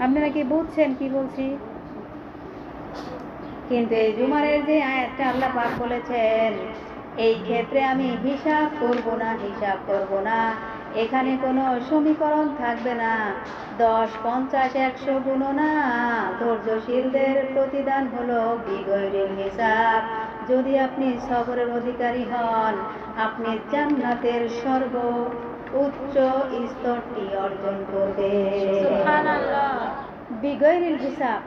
Speaker 1: আপনারা কি বুঝছেন কি বলছি? কিন্তু এই জুমারের যে আয়াতটা আল্লাহ পাক বলেছেন, এই ক্ষেত্রে আমি হিসাব করব না, হিসাব করব না। এখানে কোনো সমীকরণ থাকবে না। 10, 50, 100 গুণ না। ধৈর্যশীলদের প্রতিদান হলো বিগৈরিল হিসাব। যদি আপনি সবরের অধিকারী হন, আপনি জান্নাতের সর্ব উচ্চ স্তরটি অর্জন করবেন।
Speaker 2: সুবহানাল্লাহ।
Speaker 1: বিগৈরিল হিসাব,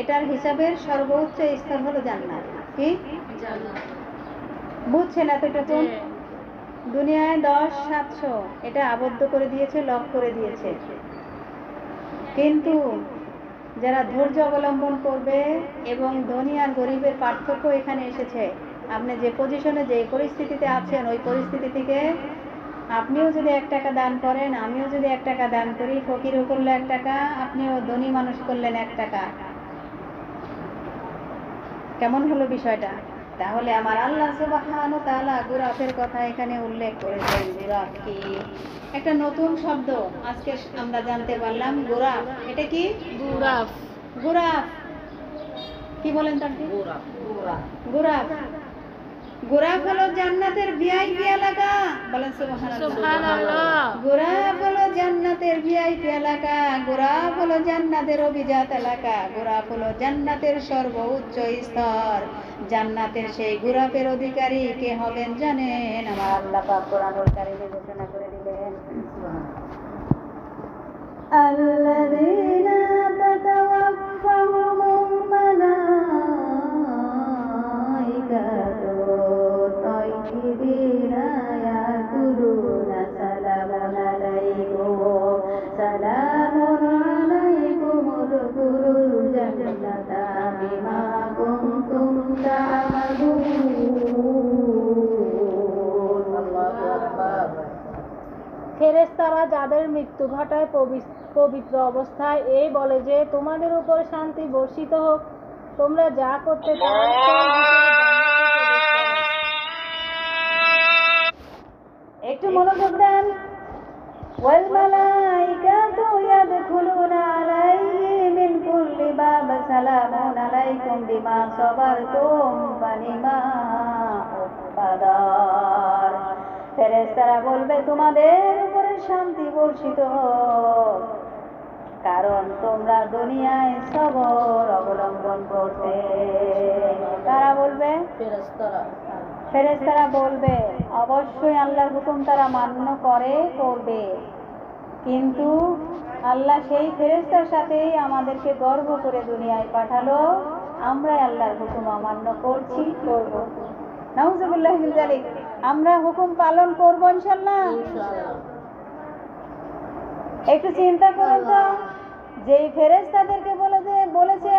Speaker 1: এটার হিসাবের সর্বোচ্চ স্তর হলো জান্নাত। কি বুঝছেন এতটুকু? দুনিয়ায় 10, 700 এটা আবদ্ধ করে দিয়েছে, লক করে দিয়েছে। কিন্তু যারা ধৈর্য অবলম্বন করবে, এবং ধনী আর গরিবের পার্থক্য এখানে এসেছে। আপনি যে পজিশনে, যে পরিস্থিতিতে আছেন, ওই পরিস্থিতি থেকে আপনিও যদি 1 টাকা দান করেন, আমিও যদি 1 টাকা দান করি, ফকিরও করলে 1 টাকা, আপনিও ধনী মানুষ করলেন 1 টাকা, কেমন হলো বিষয়টা? তাহলে আমার আল্লাহ সুবহানাহু ওয়া তাআলা গুরাফের কথা এখানে উল্লেখ করেছেন। গুরাফ কি? একটা নতুন শব্দ আজকে আমরা জানতে পারলাম। গুরাফ, এটা কি?
Speaker 2: গুরাফ।
Speaker 1: গুরাফ কি বলেন তাকে? গুরাফ। গুরাফ হলো জান্নাতের ভিআইপি এলাকা। বলেন সুবহানাল্লাহ।
Speaker 2: সুবহানাল্লাহ।
Speaker 1: গুরাফ হলো জান্নাতের ভিআইপি এলাকা। গুরাফ হলো জান্নাতের অভিজাত এলাকা। গুরাফ হলো জান্নাতের সর্বোচ্চ স্তর। জান্নাতের সেই গুরাফের অধিকারী কে হবেন জানেন? আমার আল্লাহ পাক কোরআনুল কারীমে ঘোষণা করে দিলেন, আল্লাযীনা তাতাওয়াফাহুমুল মালাইকাতু তাইয়্যিবিনা ইয়াকুলুনা সালামুন আলাইকুম, সালামুন আলাইকুম উদখুলুল জান্নাতা বিমা কুনতুম তা'মালুন। আল্লাহু আকবার।
Speaker 2: ফেরেশতারা যাদের মৃত্যু ঘটায় পবিত্র অবস্থায় এই বলে যে, তোমাদের উপর শান্তি বর্ষিত হোক, তোমরা যা করতে চাও তার হিসেবে জান্নাতে প্রবেশ করো।
Speaker 1: একটু মনোযোগ দেন। ওয়াল মালাইকাতু ইয়াদখুলুনা আলাইহিম মিন কুল্লি বাব, সালামুন আলাইকুম বিমা সাবারতুম ফানিমা উকবাদার। ফেরেশতারা বলবে, তোমাদের উপরে শান্তি বর্ষিত হোক, কারণ তোমরা দুনিয়ায় সবর অবলম্বন করতে। তারা বলবে, ফেরেশতারা বলবে, অবশ্যই আল্লাহর হুকুম তারা মান্য করবে। কিন্তু আল্লাহ সেই ফেরেশতার সাথেই আমাদেরকে গর্ব করে দুনিয়ায় পাঠালো, আমরাই আল্লাহর হুকুম অমান্য করব। নাউযুবিল্লাহি মিন যালিক। আমরা হুকুম পালন করব ইনশাআল্লাহ। একটু চিন্তা করুন তো, যেই ফেরেশতাদেরকে বলেছে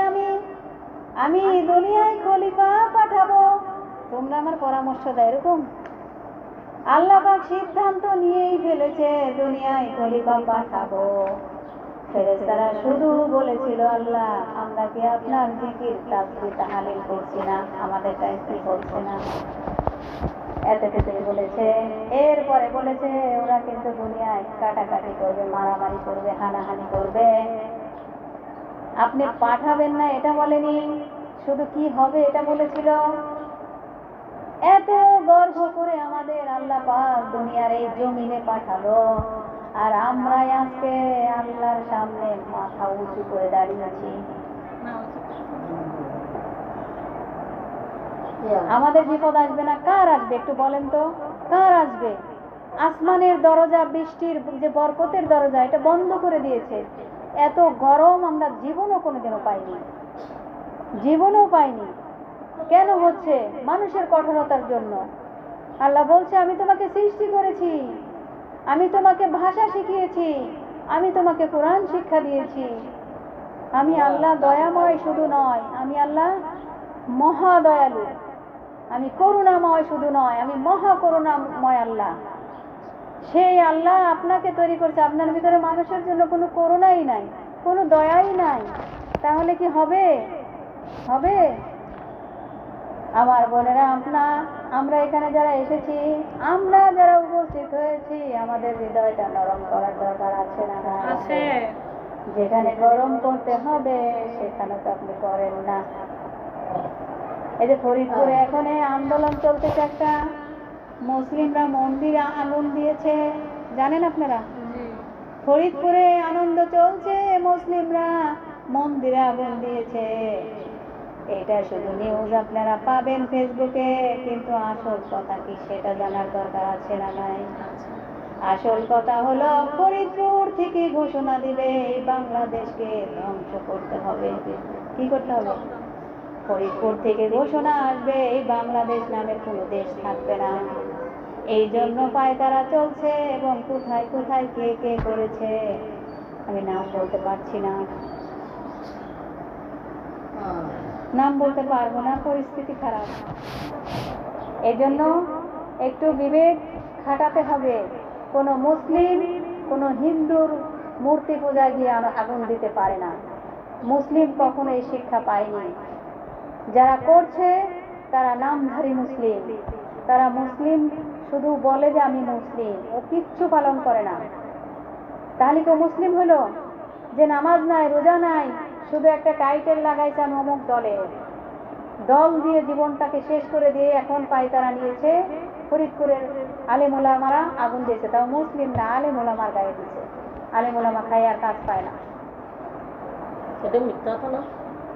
Speaker 1: আমি দুনিয়ায় খলিফা পাঠাবো, তোমরা আমার পরামর্শ দাও, এরকম আল্লাহ পাক সিদ্ধান্ত নিয়েই ফেলেছে দুনিয়ায় খলিফা পাঠাবো। ফেরেশতারা শুধু বলেছিল, আল্লাহ আমরা কি আপনার জিকির তাসবিহ তাহলিল করছি না, আমাদের টাইম হচ্ছে না, এতটুকুই বলেছে। এরপরে বলেছে ওরা কিন্তু দুনিয়ায় কাটাকাটি করবে, মারামারি করবে, হানাহানি করবে। আপনি পাঠাবেন না এটা বলেনি, শুধু কি হবে এটা বলেছিল। এত গর্ব করে আমাদের আল্লাহ পাক দুনিয়ার এই জমিনে পাঠালো, আর আমরাই আজকে আল্লাহর সামনে মাথা উঁচু করে দাঁড়িয়েছি। আমাদের বিপদ আসবে না, কার আসবে একটু বলেন তো, কার আসবে? আসমানের দরজা, বৃষ্টির যে বরকতের দরজা, এটা বন্ধ করে দিয়েছে। এত গরম আমরা জীবনও কোনোদিনও পাইনি, জীবনও পাইনি। কেন হচ্ছে? মানুষের কঠোরতার জন্য। আল্লাহ বলছে আমি তোমাকে সৃষ্টি করেছি, আমি তোমাকে ভাষা শিখিয়েছি, আমি তোমাকে কোরআন শিক্ষা দিয়েছি। আমি আল্লাহ দয়াময় শুধু নয়, আমি আল্লাহ মহা দয়ালু, আমি করুণাময় শুধু নয়, আমি মহা করুণাময় আল্লাহ। সেই আল্লাহ আপনাকে তৈরি করছে, আপনার ভিতরে মানুষের জন্য কোনো করুণাই নাই, কোনো দয়াই নাই, তাহলে কি হবে? হবে? আমার বোনেরা, আমরা এখানে যারা এসেছি, আমরা যারা উপস্থিত হয়েছি, আমাদের হৃদয়টা নরম করার দরকার আছে না?
Speaker 2: আছে।
Speaker 1: যেখানে গরম করতে হবে সেখানে তো আপনি করেন না। এই যে ফরিদপুরে এখন এই আন্দোলন চলতেছে, একটা মুসলিমরা মন্দিরে আগুন দিয়েছে, জানেন আপনারা? ফরিদপুরে আনন্দ চলছে, মুসলিমরা মন্দিরে আগুন দিয়েছে। এটা শুধু নিউজ আপনারা পাবেন ফেসবুকে, কিন্তু আসল কথা কি সেটা জানার দরকার আছে না নাই? আসল কথা হলো ফরিদপুর থেকে ঘোষণা দিবে এই বাংলাদেশকে ধ্বংস করতে হবে। কি করতে হবে? ফরিদপুর থেকে ঘোষণা আসবে এই বাংলাদেশ নামের কোনো দেশ থাকবে না। এই জন্য পায়তারা চলছে, এবং কোথায় কোথায় কে কে করেছে আমি নাম বলতে পারছি না, নাম বলতে পারবো না, পরিস্থিতি খারাপ। এজন্য একটু বিবেক খাটাতে হবে। কোনো মুসলিম কোনো হিন্দুর মূর্তি পূজায় গিয়ে আগুন দিতে পারে না। মুসলিম কখনো এই শিক্ষা পায়নি। যারা করছে তারা নামধারী মুসলিম, তারা মুসলিম শুধু বলে যে আমি মুসলিম, ও কিচ্ছু পালন করে না। তাহলে কেউ মুসলিম হলো? যে নামাজ নাই, রোজা নাই, শুধু একটা টাইটেল লাগাইছে আমি অমুক দলের, দল দিয়ে জীবনটাকে শেষ করে দিয়ে এখন পায়তারা নিয়েছে। ফরিদপুরের আলেম ওলামারা আগুন দিয়েছে, তাও মুসলিম না, আলেম ওলামার গায়ে দিয়েছে। আলেম ওলামা খায় আর কাজ পায় না।
Speaker 3: এটা মিথ্যা কথা না?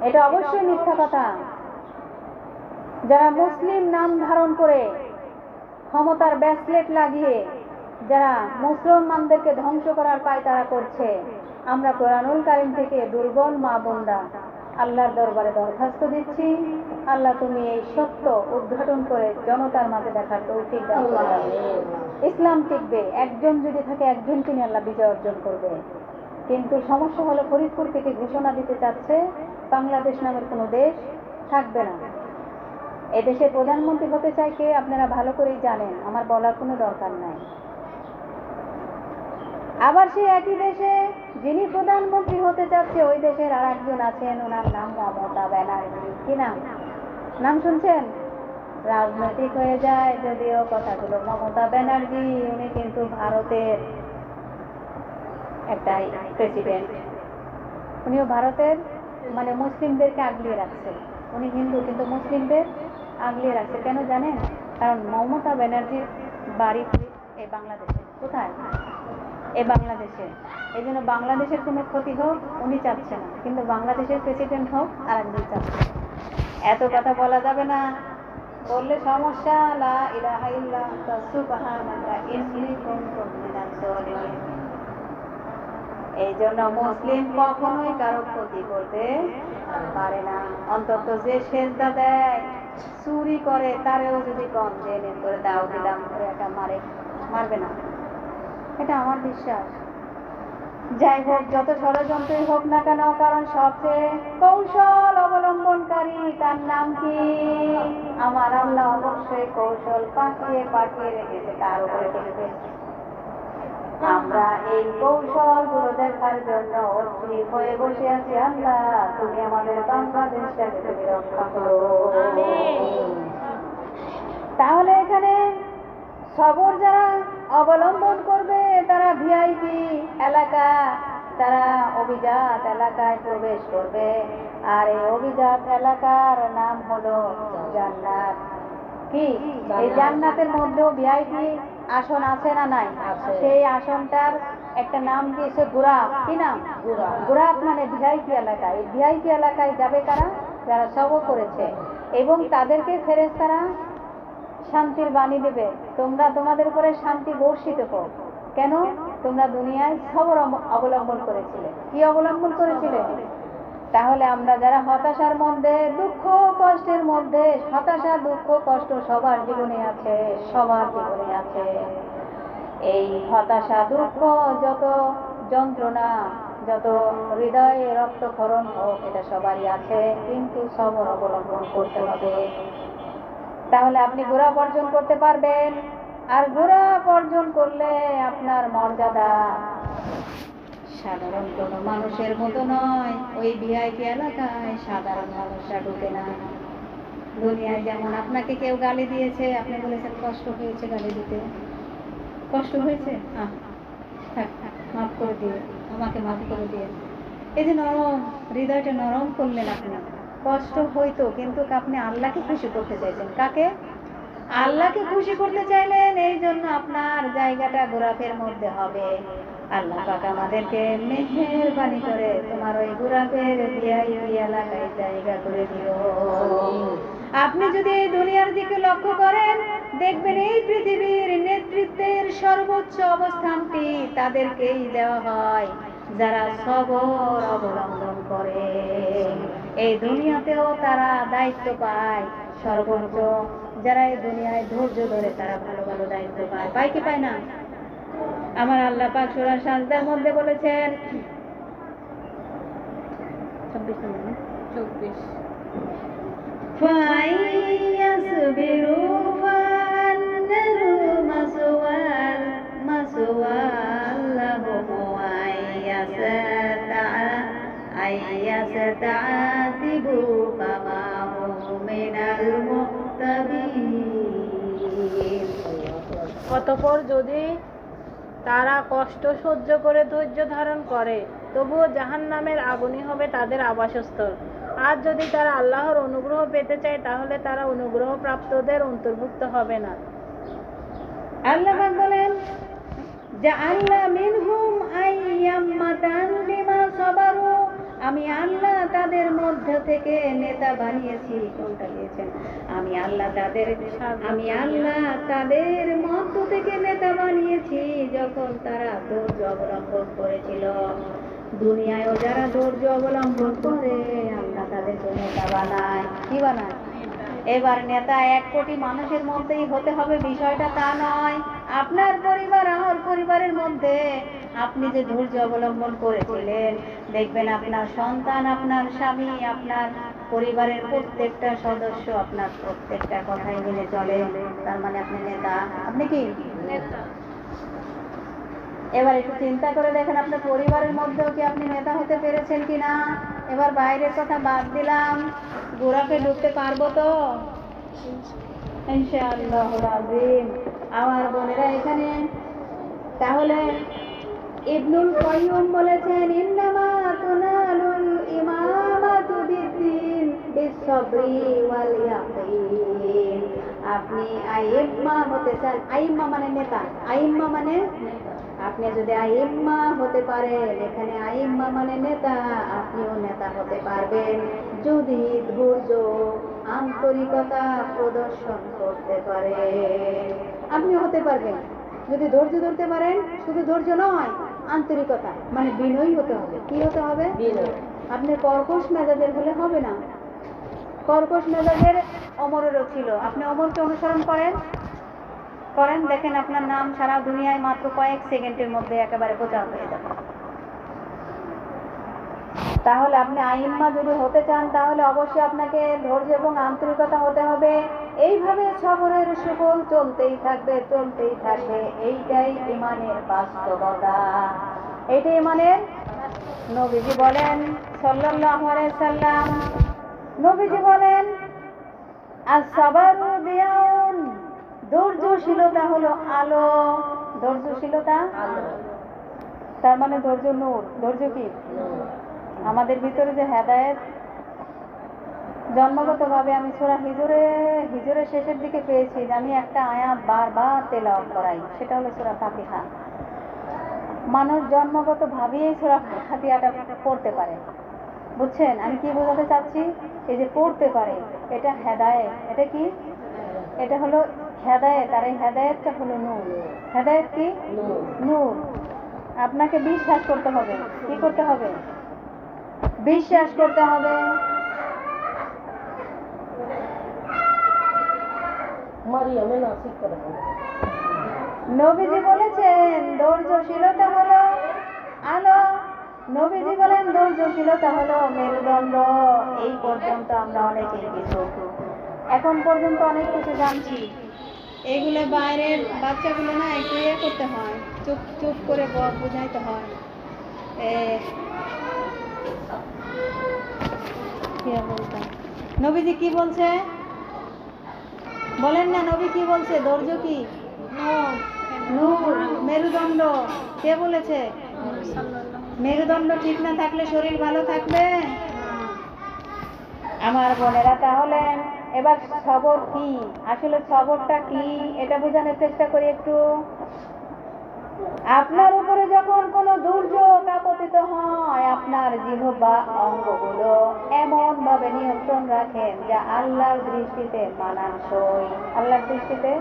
Speaker 1: এটা অবশ্যই মিথ্যা কথা। যারা মুসলিম নাম ধারণ করে ক্ষমতার ব্যাসলেট লাগিয়ে যারা মুসলমানদেরকে ধ্বংস করার পায়তারা করছে, আমরা কোরআনুল কারীম থেকে দুর্বল মা বোনরা আল্লাহর দরবারে দরখাস্ত দিচ্ছি, আল্লাহ তুমি এই সত্য উদ্ঘাটন করে জনতার মাঝে দেখার তৌফিক দাও। ইসলাম টিকবে, একজন যদি থাকে একজনকে নিয়ে আল্লাহ বিজয় অর্জন করবে। কিন্তু সমস্যা হলো ফরিদপুর থেকে ঘোষণা দিতে চাচ্ছে বাংলাদেশ নামের কোনো দেশ থাকবে না। এদেশে প্রধানমন্ত্রী হতে চায় কে আপনারা ভালো করেই জানেন, আমার বলার কোনো দরকার নাই। আবার সেই একই দেশে যিনি প্রধানমন্ত্রী হতে চাচ্ছে ওই দেশের আর একজন আছেন, ওনার নাম মমতা ব্যানার্জি। কি নাম? নাম শুনছেন? রাজনৈতিক হয়ে যায় যদিও কথাগুলো। মমতা ব্যানার্জি উনি কিন্তু ভারতের একটা প্রেসিডেন্ট, উনিও ভারতের মানে মুসলিমদেরকে আগলিয়ে রাখছে। উনি হিন্দু কিন্তু মুসলিমদের আগলিয়ে রাখছে। কেন জানেন? কারণ মমতা ব্যানার্জির বাড়ি এই বাংলাদেশে। কোথায়? এই বাংলাদেশে। এই জন্য বাংলাদেশের কোনো ক্ষতি হোক উনি চাচ্ছে না, কিন্তু বাংলাদেশের প্রেসিডেন্ট হোক আর একজন চাচ্ছে। এত কথা বলা যাবে না, বললে সমস্যা। লা ইলাহা ইল্লা আনতা সুবহানাকা ইন্নী কুনতু মিনাজ জালিমিন। এই জন্য মুসলিম কখনোই কারো ক্ষতি করতে পারে না। অন্তত যে সেজদা দেয়, চুরি করে, তারেও যদি কম জেনে করে দাও দিলাম করে একটা মারবে না, এটা আমার বিশ্বাস। যাই হোক, যত ষড়যন্ত্রই হোক না কেন, কারণ সবচেয়ে কৌশল অবলম্বনকারী তার নাম কি? আমার আল্লাহ অবশ্যই কৌশল পাঠিয়ে পাঠিয়ে রেখেছে তার উপরে রেখেছে। আমরা এই কৌশল গুলো দেখার জন্য অস্থির হয়ে বসে আছি। আল্লাহ তুমি আমাদের বাংলাদেশটাকে তুমি রক্ষা করো। তাহলে এখানে সবর যারা অবলম্বন করবে তারা ভিআইপি এলাকা, তারা অভিজাত এলাকায় প্রবেশ করবে, আর এই অভিজাত এলাকার নাম হলো জান্নাত। কি এই জান্নাতের মধ্যেও ভিআইপি আসন আছে না নাই?
Speaker 3: আছে।
Speaker 1: সেই আসনটার একটা নাম দিয়েছে গুরাব। কি নাম?
Speaker 3: গুরাব।
Speaker 1: গুরাব মানে ভিআইপি এলাকা। এই ভিআইপি এলাকায় যাবে কারা? যারা সবর করেছে, এবং তাদেরকে ফেরেশতারা শান্তির বাণী দেবে, তোমরা তোমাদের উপরে শান্তি বর্ষিত হোক। কেন? তোমরা দুনিয়ায় সবর অবলম্বন করেছিলে। কি অবলম্বন করেছিলে? তাহলে আমরা যারা হতাশার মধ্যে, দুঃখ কষ্টের মধ্যে, হতাশা দুঃখ কষ্ট সবার জীবনে আছে, সবার জীবনে আছে। এই হতাশা দুঃখ যত যন্ত্রণা, যত হৃদয়ে রক্তক্ষরণ হোক, এটা সবারই আছে, কিন্তু সবর অবলম্বন করতে হবে। তাহলে আপনি গোড়া অর্জন করতে পারবেন। আর গোড়া অর্জন করলে আপনার মর্যাদা সাধারণ কোনো মানুষের মতো নয়। ওই ভিআইপি এলাকায় সাধারণ মানুষরা ঢুকে না। দুনিয়ায় যেমন আপনাকে কেউ গালি দিয়েছে, আপনি বলেছেন কষ্ট হয়েছে গালি দিতে, কষ্ট হয়েছে, থাক মাফ করে দিয়ে, আমাকে মাফ করে দিয়ে। এই যে নরম, হৃদয়টা নরম করলেন আপনি। কষ্ট হইতো, কিন্তু আপনি আল্লাহকে খুশি করতে চাইছেন। কাকে? আল্লাহকে খুশি করতে চাইলেন, এই জন্য আপনার জায়গাটা গোরাফের মধ্যে হবে। আল্লাহ পাক আমাদেরকে মেহেরবানি করে তোমার ওই গোরাফের ভিআইপি এলাকায় জায়গা করে দিও। আপনি যদি এই দুনিয়ার দিকে লক্ষ্য করেন, দেখবেন এই পৃথিবীর নেতৃত্বের সর্বোচ্চ অবস্থানটি তাদেরকেই দেওয়া হয় যারা সবর অবলম্বন করে। এই দুনিয়াতেও তারা দায়িত্ব পায় সর্বোচ্চ। যারা এই দুনিয়ায় ধৈর্য ধরে তারা ভালো ভালো দায়িত্ব পায়। পায় কি পায় না? আমার আল্লাহ পাক সূরা সাজদার মধ্যে বলেছেন, 26 নম্বর
Speaker 2: 24
Speaker 1: ফাইয়াসবিরু ফান্নারু মাসওয়াল্লাহুম আইয়াসতাআতিবু ফামা হুম মিনাল মুক্তাবিন।
Speaker 2: অতঃপর যদি তারা কষ্ট সহ্য করে ধৈর্য ধারণ করে, তবুও জাহান্নামের আগুনই হবে তাদের আবাসস্থল। আর যদি তারা আল্লাহর অনুগ্রহ পেতে চায়, তাহলে তারা অনুগ্রহ প্রাপ্তদের অন্তর্ভুক্ত হবে না।
Speaker 1: আল্লাহ পাক বলেন, জাআলনা মিনহুম আইয়াম্মাতান বিমা সাবারু, আমি আল্লাহ তাদের মধ্য থেকে নেতা বানিয়েছি। কোনটা দিয়েছেন? আমি আল্লাহ তাদের মধ্য থেকে নেতা বানিয়েছি যখন তারা ধৈর্য অবলম্বন করেছিল। দুনিয়ায়ও যারা ধৈর্য অবলম্বন করে, আল্লাহ তাদেরকে নেতা বানায়। কি বানায়? এবার নেতা 1 কোটি মানুষের মধ্যেই হতে হবে বিষয়টা তা নয়। আপনার পরিবার, আমার পরিবারের মধ্যে আপনি যে ধৈর্য অবলম্বন করেছিলেন, দেখবেন আপনার সন্তান, আপনার স্বামী, আপনার পরিবারের প্রত্যেকটা সদস্য আপনার প্রত্যেকটা কথাই মেনে চলে। তার মানে আপনি নেতা। আপনি কি
Speaker 2: নেতা?
Speaker 1: এবার একটু চিন্তা করে দেখেন, আপনার পরিবারের মধ্যেও কি আপনি নেতা হতে পেরেছেন কিনা? এবার বাইরের কথা বাদ দিলাম, গোরাফে ঢুকতে পারবো তো? ইনশাআল্লাহুল আযীম। আমার বোনেরা এখানে, তাহলে ইবনুল কাইয়্যিম বলেছেন, ইন্নামা তুনালুল ইমামাতু বিদ্দিন বিসসবরি ওয়াল ইয়াকিন। আপনি আইম্মা হতে চান, আইম্মা মানে নেতা, আইম্মা মানে আপনি যদি আইম্মা হতে পারেন, এখানে আইম্মা মানে নেতা, আপনিও নেতা হতে পারবেন যদি ধৈর্য আন্তরিকতা প্রদর্শন করতে পারেন। আপনি হতে পারবেন যদি ধৈর্য ধরতে পারেন। শুধু ধৈর্য নয়, আন্তরিকতা মানে বিনয়ী হতে হবে। কি হতে হবে?
Speaker 3: বিনয়।
Speaker 1: আপনি কর্কশ মেজাজের হলে হবে না। কর্কশ মেজাজের ওমরেরও ছিল। আপনি ওমরকে অনুসরণ করেন, দেখেন আপনার নাম সারা দুনিয়ায় মাত্র কয়েক সেকেন্ডের মধ্যে একেবারে প্রচার হয়ে যাবে। তাহলে আপনি আইম্মা যদি হতে চান, তাহলে অবশ্যই আপনাকে ধৈর্য এবং আন্তরিকতা হতে হবে। এইভাবে সবরের সুফল চলতেই থাকবে। এইটাই ঈমানের বাস্তবতা, এইটাই ঈমানের। নবীজি বলেন সাল্লাল্লাহু আলাইহি সাল্লাম, নবীজি বলেন, as-sabru দিয়াউন, ধৈর্যশীলতা হলো আলো। ধৈর্যশীলতা
Speaker 3: আলো।
Speaker 1: তার মানে ধৈর্য নূর। ধৈর্য কি? আমাদের ভিতরে যে হেদায়েত জন্মগতভাবে আমি সূরা হিজরের শেষের দিকে পেয়েছি যে আমি একটা আয়াত বারবার তেলাওয়াত করাই, সেটা হলো সূরা ফাতিহা। মানুষ জন্মগতভাবেই সূরা ফাতিহাটা পড়তে পারে। বুঝছেন আমি কি বোঝাতে চাচ্ছি? এই যে পড়তে পারে, এটা হেদায়েত। এটা কি? এটা হলো হেদায়েত। আর এই হেদায়েতটা হলো নূর। হেদায়েত কি? নূর। আপনাকে বিশ্বাস করতে হবে। কি করতে হবে? বিশ্বাস করতে হবে।
Speaker 3: মারিয়ামে নাসিক করে বলে।
Speaker 1: নবীজি বলেছেন ধৈর্যশীলতা হলো আলো। নবীজি বলেন ধৈর্যশীলতা হলো মেরুদণ্ড। এই পর্যন্ত আমরা অনেকেই কিছু এখন পর্যন্ত অনেক কিছু জানছি, এগুলো বাইরের বাচ্চাগুলো না একটু ইয়ে করতে হয়, চুপ চুপ করে বুঝাইতে হয়। কি বলতাম, নবীজি কি বলছে বলেন না? নবী কি বলছে? ধৈর্য কি? নূর। মেরুদণ্ড। কে বলেছে? মেরুদণ্ড ঠিক না থাকলে শরীর ভালো থাকবে? আমার বোনেরা, তাহলে এবার সবর কি? আসলে সবরটা কি এটা বোঝানোর চেষ্টা করি একটু। আপনার উপরে যখন কোনো দুর্যোগ আপতিত হয়, আপনার জিহ্বা অঙ্গগুলো এমন ভাবে নিয়ন্ত্রণ রাখেন যা আল্লাহর দৃষ্টিতে মানানসই। আল্লাহর দৃষ্টিতে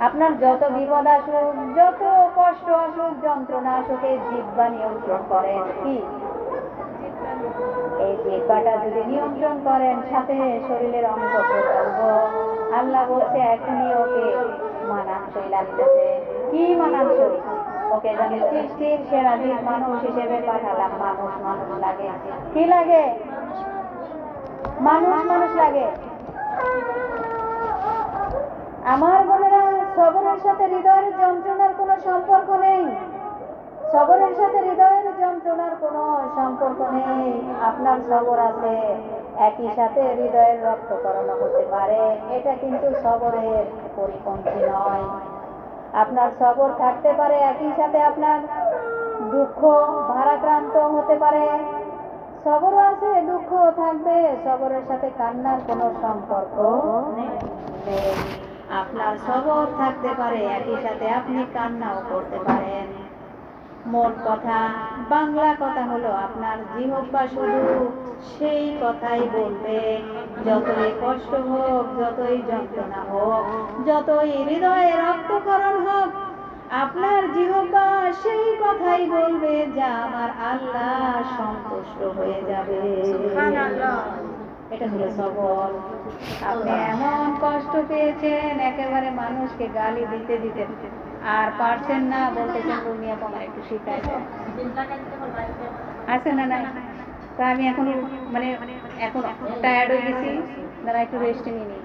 Speaker 1: আপনার যত বিপদ আসুক, যত কষ্ট আসুক, যন্ত্রণা আসুক, এই জিহ্বা নিয়ন্ত্রণ করেন। কি? এই জিহ্বাটা যদি নিয়ন্ত্রণ করেন, সাথে শরীরের অঙ্গ প্রত্যঙ্গ, আল্লাহ বলছে এখনই ওকে মানানসই লাগতেছে। কি মানানসই? ওকে জানি সৃষ্টির সেরা জীব মানুষ হিসেবে পাঠালাম। মানুষ মানুষ লাগে। কি লাগে? মানুষ মানুষ লাগে। আমার বোনেরা, সবরের সাথে হৃদয়ের যন্ত্রণার কোনো সম্পর্ক নেই। সবরের সাথে হৃদয়ের যন্ত্রণার কোনো সম্পর্ক নেই। আপনার সবর আছে, একই সাথে হৃদয়ের রক্তকরণ হতে পারে, এটা কিন্তু সবরের পরিপন্থী নয়। আপনার সবর থাকতে পারে, একই সাথে আপনার দুঃখ ভারাক্রান্ত হতে পারে। সবর আছে, দুঃখ থাকবে, সবরের সাথে কান্নার কোনো সম্পর্ক নেই। আপনার সবর থাকতে পারে, একই সাথে আপনি কান্নাও করতে পারেন। মোট কথা, বাংলা কথা হলো আপনার জিহ্বা শুধু সেই কথাই বলবে, যতই কষ্ট হোক, যতই যন্ত্রণা হোক, যতই হৃদয়ে রক্তক্ষরণ হোক, আপনার জিহ্বা সেই কথাই বলবে যা আমার আল্লাহ সন্তুষ্ট হয়ে যাবে। এটা হলো সবর। আপনি এমন কষ্ট পেয়েছেন, একেবারে মানুষকে গালি দিতে দিতে আর পারছেন না, বলতেছেন রুমিয়া কমা একটু শিখাই আছে না? নাই তো আমি এখন মানে এখন টায়ার্ড হয়ে গেছি, দাঁড়া একটু রেস্ট নিয়ে নিই।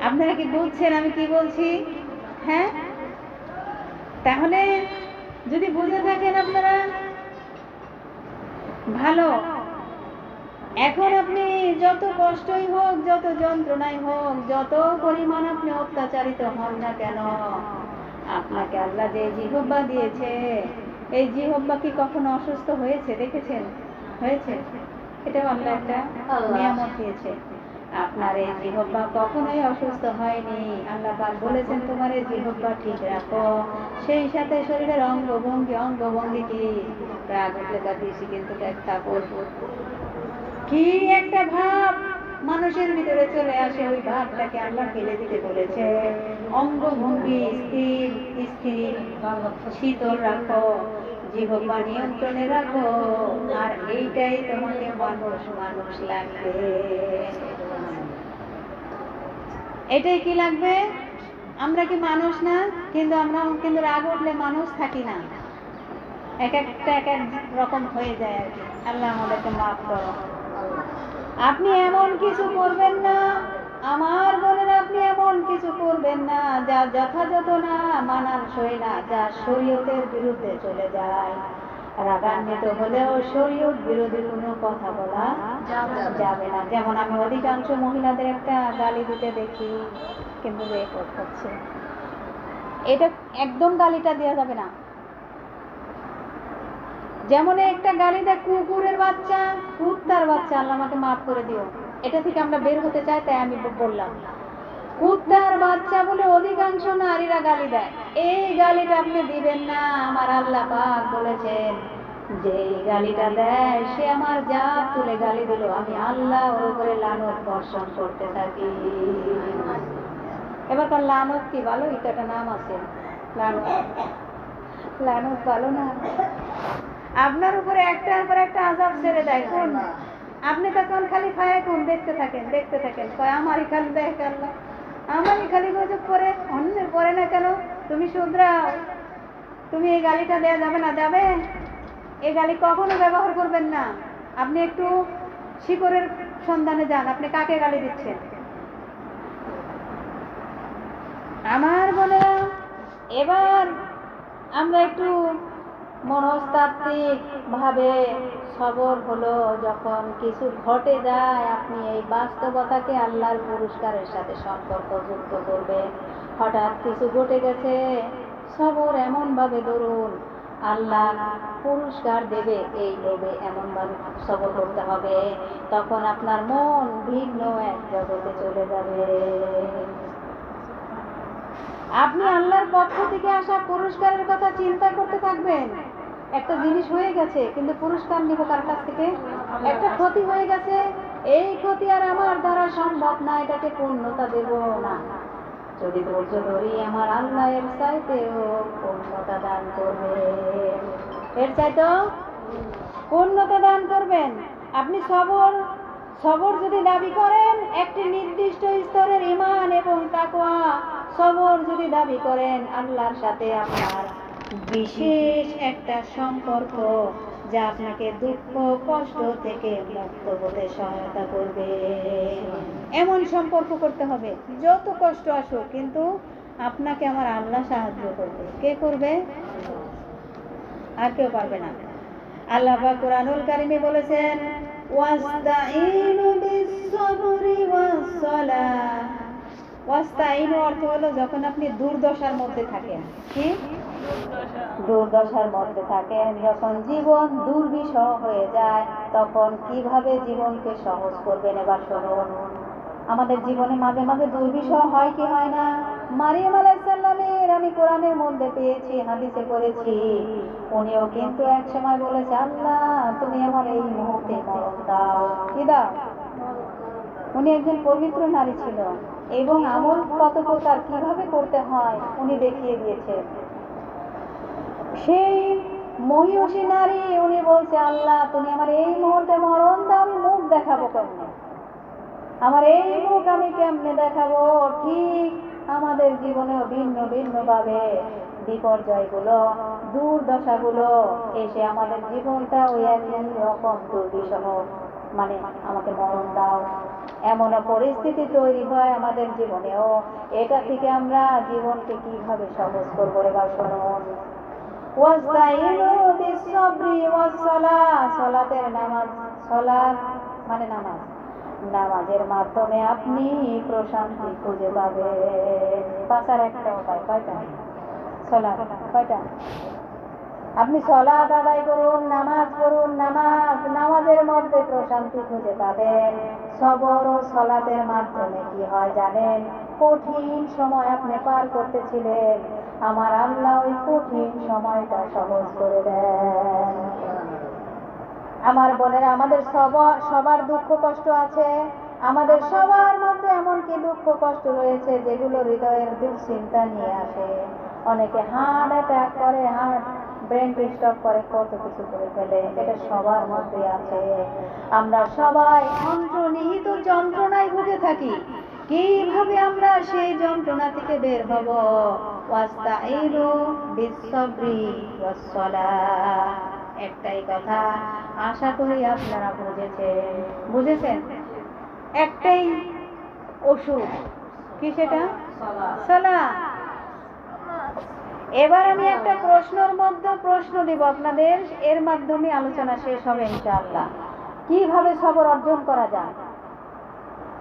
Speaker 1: আপনারা কি বুঝছেন আমি কি বলছি? হ্যাঁ, তাহলে যদি বুঝে থাকেন আপনারা ভালো। এখন আপনি যত কষ্টই হোক, যত যন্ত্রণাই হোক, যত পরিমাণ আপনি অত্যাচারিত হন না কেন, আপনাকে আল্লাহ যে জিহ্বা দিয়েছে, এই জিহ্বা কি কখনো অসুস্থ হয়েছে? দেখেছেন? হয়েছে? এটাও আল্লাহ একটা নিয়ামত দিয়েছে। আপনার এই জিহ্বা কখনোই অসুস্থ হয়নি। আল্লাহ পাক বলেছেন তোমার এই জিহ্বা ঠিক রাখো, সেই সাথে শরীরের অঙ্গভঙ্গি কি? রাগ উঠলে বা দিয়েছি কিন্তু একটা কি একটা ভাব মানুষের ভিতরে চলে আসে, ওই ভাবটাকে আল্লাহ ফেলে দিতে বলেছে। অঙ্গভঙ্গি স্থির স্থির শীতল রাখো, জিহ্বা নিয়ন্ত্রণে রাখো, আর এইটাই তোমাকে মানুষ মানুষ লাগবে। এটাই কি লাগবে? আমরা কি মানুষ না? কিন্তু আমরা কিন্তু রাগ উঠলে মানুষ থাকি না, এক একটা এক এক রকম হয়ে যায় আর কি। আল্লাহ আমাদেরকে মাফ করো। আপনি এমন কিছু করবেন না আমার বোনেরা, আপনি এমন কিছু করবেন না যা যথাযথ না, মানানসই না, যা শরীয়তের বিরুদ্ধে চলে যায়। রাগান্বিত হলেও শরীয়ত বিরোধী কোনো কথা বলা যাবে না। যেমন আমি অধিকাংশ মহিলাদের একটা গালি দিতে দেখি, কিন্তু রেকর্ড হচ্ছে। এটা একদম গালিটা দেওয়া যাবে না। যেমন একটা গালি দেয় কুকুরের বাচ্চা, কুত্তার বাচ্চা, আল্লাহ আমাকে মাফ করে দিও, এটা থেকে আমরা বের হতে চাই, তাই আমি বললাম কুত্তার বাচ্চা বলে অধিকাংশ নারীরা গালি দেয়। এই গালিটা আপনি দিবেন না। আমার আল্লাহ পাক বলেছেন যে এই গালিটা দেয় সে আমার জাত তুলে গালি দিল, আমি আল্লাহ ওর উপরে লানত বর্ষণ করতে থাকি। এবার তার লানত কি ভালো? এটা একটা নাম আছে, লানত। লানত ভালো না? আপনার উপরে একটার পর একটা আযাব ছেড়ে দেয়, কোন আপনি তখন খালি ফায়া কোন দেখতে থাকেন, দেখতে থাকেন, কয় আমারই খালি দেখ আল্লাহ, আমারই খালি গজব করে, অন্যের পরে না কেন? তুমি শুধরাও, তুমি এই গালিটা দেয়া যাবে না, যাবে? এই গালি কখনো ব্যবহার করবেন না। আপনি একটু শিকড়ের সন্ধানে যান, আপনি কাকে গালি দিচ্ছেন। আমার বোনেরা, এবার আমরা একটু মনস্তাত্ত্বিক ভাবে সবর হলো, যখন কিছু ঘটে যায় আপনি এই বাস্তবতাকে আল্লাহর পুরস্কারের সাথে সম্পর্ক যুক্ত করবেন। হঠাৎ কিছু ঘটে গেছে, সবর এমন ভাবে ধরুন আল্লাহ পুরস্কার দেবে এই লোভে এমন ভাবে সবর করতে হবে, তখন আপনার মন ভিন্ন এক জগতে চলে যাবে। আপনি আল্লাহর পক্ষ থেকে আসা পুরস্কারের কথা চিন্তা করতে থাকবেন। একটা জিনিস হয়ে গেছে, কিন্তু পুরস্কার নিব কার কাছ থেকে? একটা ক্ষতি হয়ে গেছে, এই ক্ষতি আর আমার দ্বারা সম্ভব না, এটাকে পূর্ণতা দেব না। যদি ধৈর্য ধরি আমার আল্লাহ এর চাইতেও পূর্ণতা দান করবে, এর চাইতেও পূর্ণতা দান করবেন। আপনি সবর যদি দাবি করেন, একটি নির্দিষ্ট স্তরের ঈমান এবং তাকওয়া সবর যদি দাবি করেন, আল্লাহর সাথে আপনার বিশেষ একটা সম্পর্ক যা আপনাকে দুঃখ কষ্ট থেকে মুক্ত হতে সহায়তা করবে। এমন সম্পর্ক করতে হবে, যত কষ্ট আসুক কিন্তু আপনাকে আমার আল্লাহ সাহায্য করবে। কে করবে? আর কেউ পারবে না। আল্লাহ পাক কুরআনুল কারীমে বলেছেন ওয়াস্তাঈনু বিস-সাবরি ওয়াস-সালাহ। ওয়াস্তাঈনু অর্থ হলো যখন আপনি দুর্দশার মধ্যে থাকেন, কি দুর্দশার মধ্যে থাকেন, যখন জীবন দুর্বিষহ হয়ে যায়, তখন কিভাবে জীবনকে সহজ করবেন। এবার শুনুন, আমাদের জীবনে মাঝে মাঝে দুর্বিষহ হয় কি হয় না? মারিয়াম আলাইহিস সালামের আমি কোরআনের মধ্যে পেয়েছি, হাদিসে পড়েছি, উনিও কিন্তু এক সময় বলেছে আল্লাহ তুমি আমার এই মুহূর্তে মরণ দাও। কি দাও? উনি একজন পবিত্র নারী ছিল এবং আমল কত প্রকার কিভাবে করতে হয় উনি দেখিয়ে দিয়েছেন। সেই মহিষী নারী, উনি বলছে আল্লাহ তুমি আমার এই মুহূর্তে মরণ দাও, আমি মুখ দেখাবো কেমনে? আমার এই মুখ আমি কেমনে দেখাবো? ঠিক আমাদের জীবনেও ভিন্ন ভিন্ন ভাবে বিপর্যয়গুলো, দুর্দশাগুলো এসে আমাদের জীবনটা ওই একই রকম দুর্বিষহ, মানে আমাকে মরণ দাও, এমন পরিস্থিতি তৈরি হয় আমাদের জীবনেও। এটা থেকে আমরা জীবনকে কিভাবে সহজ করবো এবার শুনুন। ওয়াস্তাঈনু বিস-সাবরি ওয়াস-সালাহ, সালাতের নামাজ, সালাত মানে নামাজ, নামাজের মাধ্যমে আপনি প্রশান্তি খুঁজে পাবেন। পাঁচার একটা উপায়, কয়টা? সালাত, কয়টা? আপনি সালাত আদায় করুন, নামাজ পড়ুন, নামাজের মধ্যে প্রশান্তি খুঁজে পাবেন। সবর ও সালাতের মাধ্যমে কি হয় জানেন? কঠিন সময় আপনি পার করতেছিলেন, আমার আল্লাহ ওই কঠিন সময়টা সহজ করে দেন। আমার বোনেরা, আমাদের সবার দুঃখ কষ্ট আছে, আমাদের সবার মধ্যে এমনকি দুঃখ কষ্ট রয়েছে যেগুলো হৃদয়ের দুশ্চিন্তা নিয়ে আসে। অনেকে হার্ট অ্যাটাক করে, ব্রেন স্ট্রোক করে, কত কিছু করে ফেলে, এটা সবার মধ্যে আছে। আমরা সবাই অন্তর্নিহিত যন্ত্রণায় ভুগে থাকি। কিভাবে আমরা সেই যন্ত্রণা থেকে বের হব? ওয়াস্তাঈনু বিস-সাবরি ওয়াস-সালাহ, একটাই কথা, আশা করি আপনারা বুঝেছেন। একটাই ওষুধ, কি সেটা? সালাত। এবার আমি একটা প্রশ্ন দিব আপনাদের, এর মাধ্যমে আলোচনা শেষ হবে ইনশাআল্লাহ। কিভাবে সবর অর্জন করা যায়?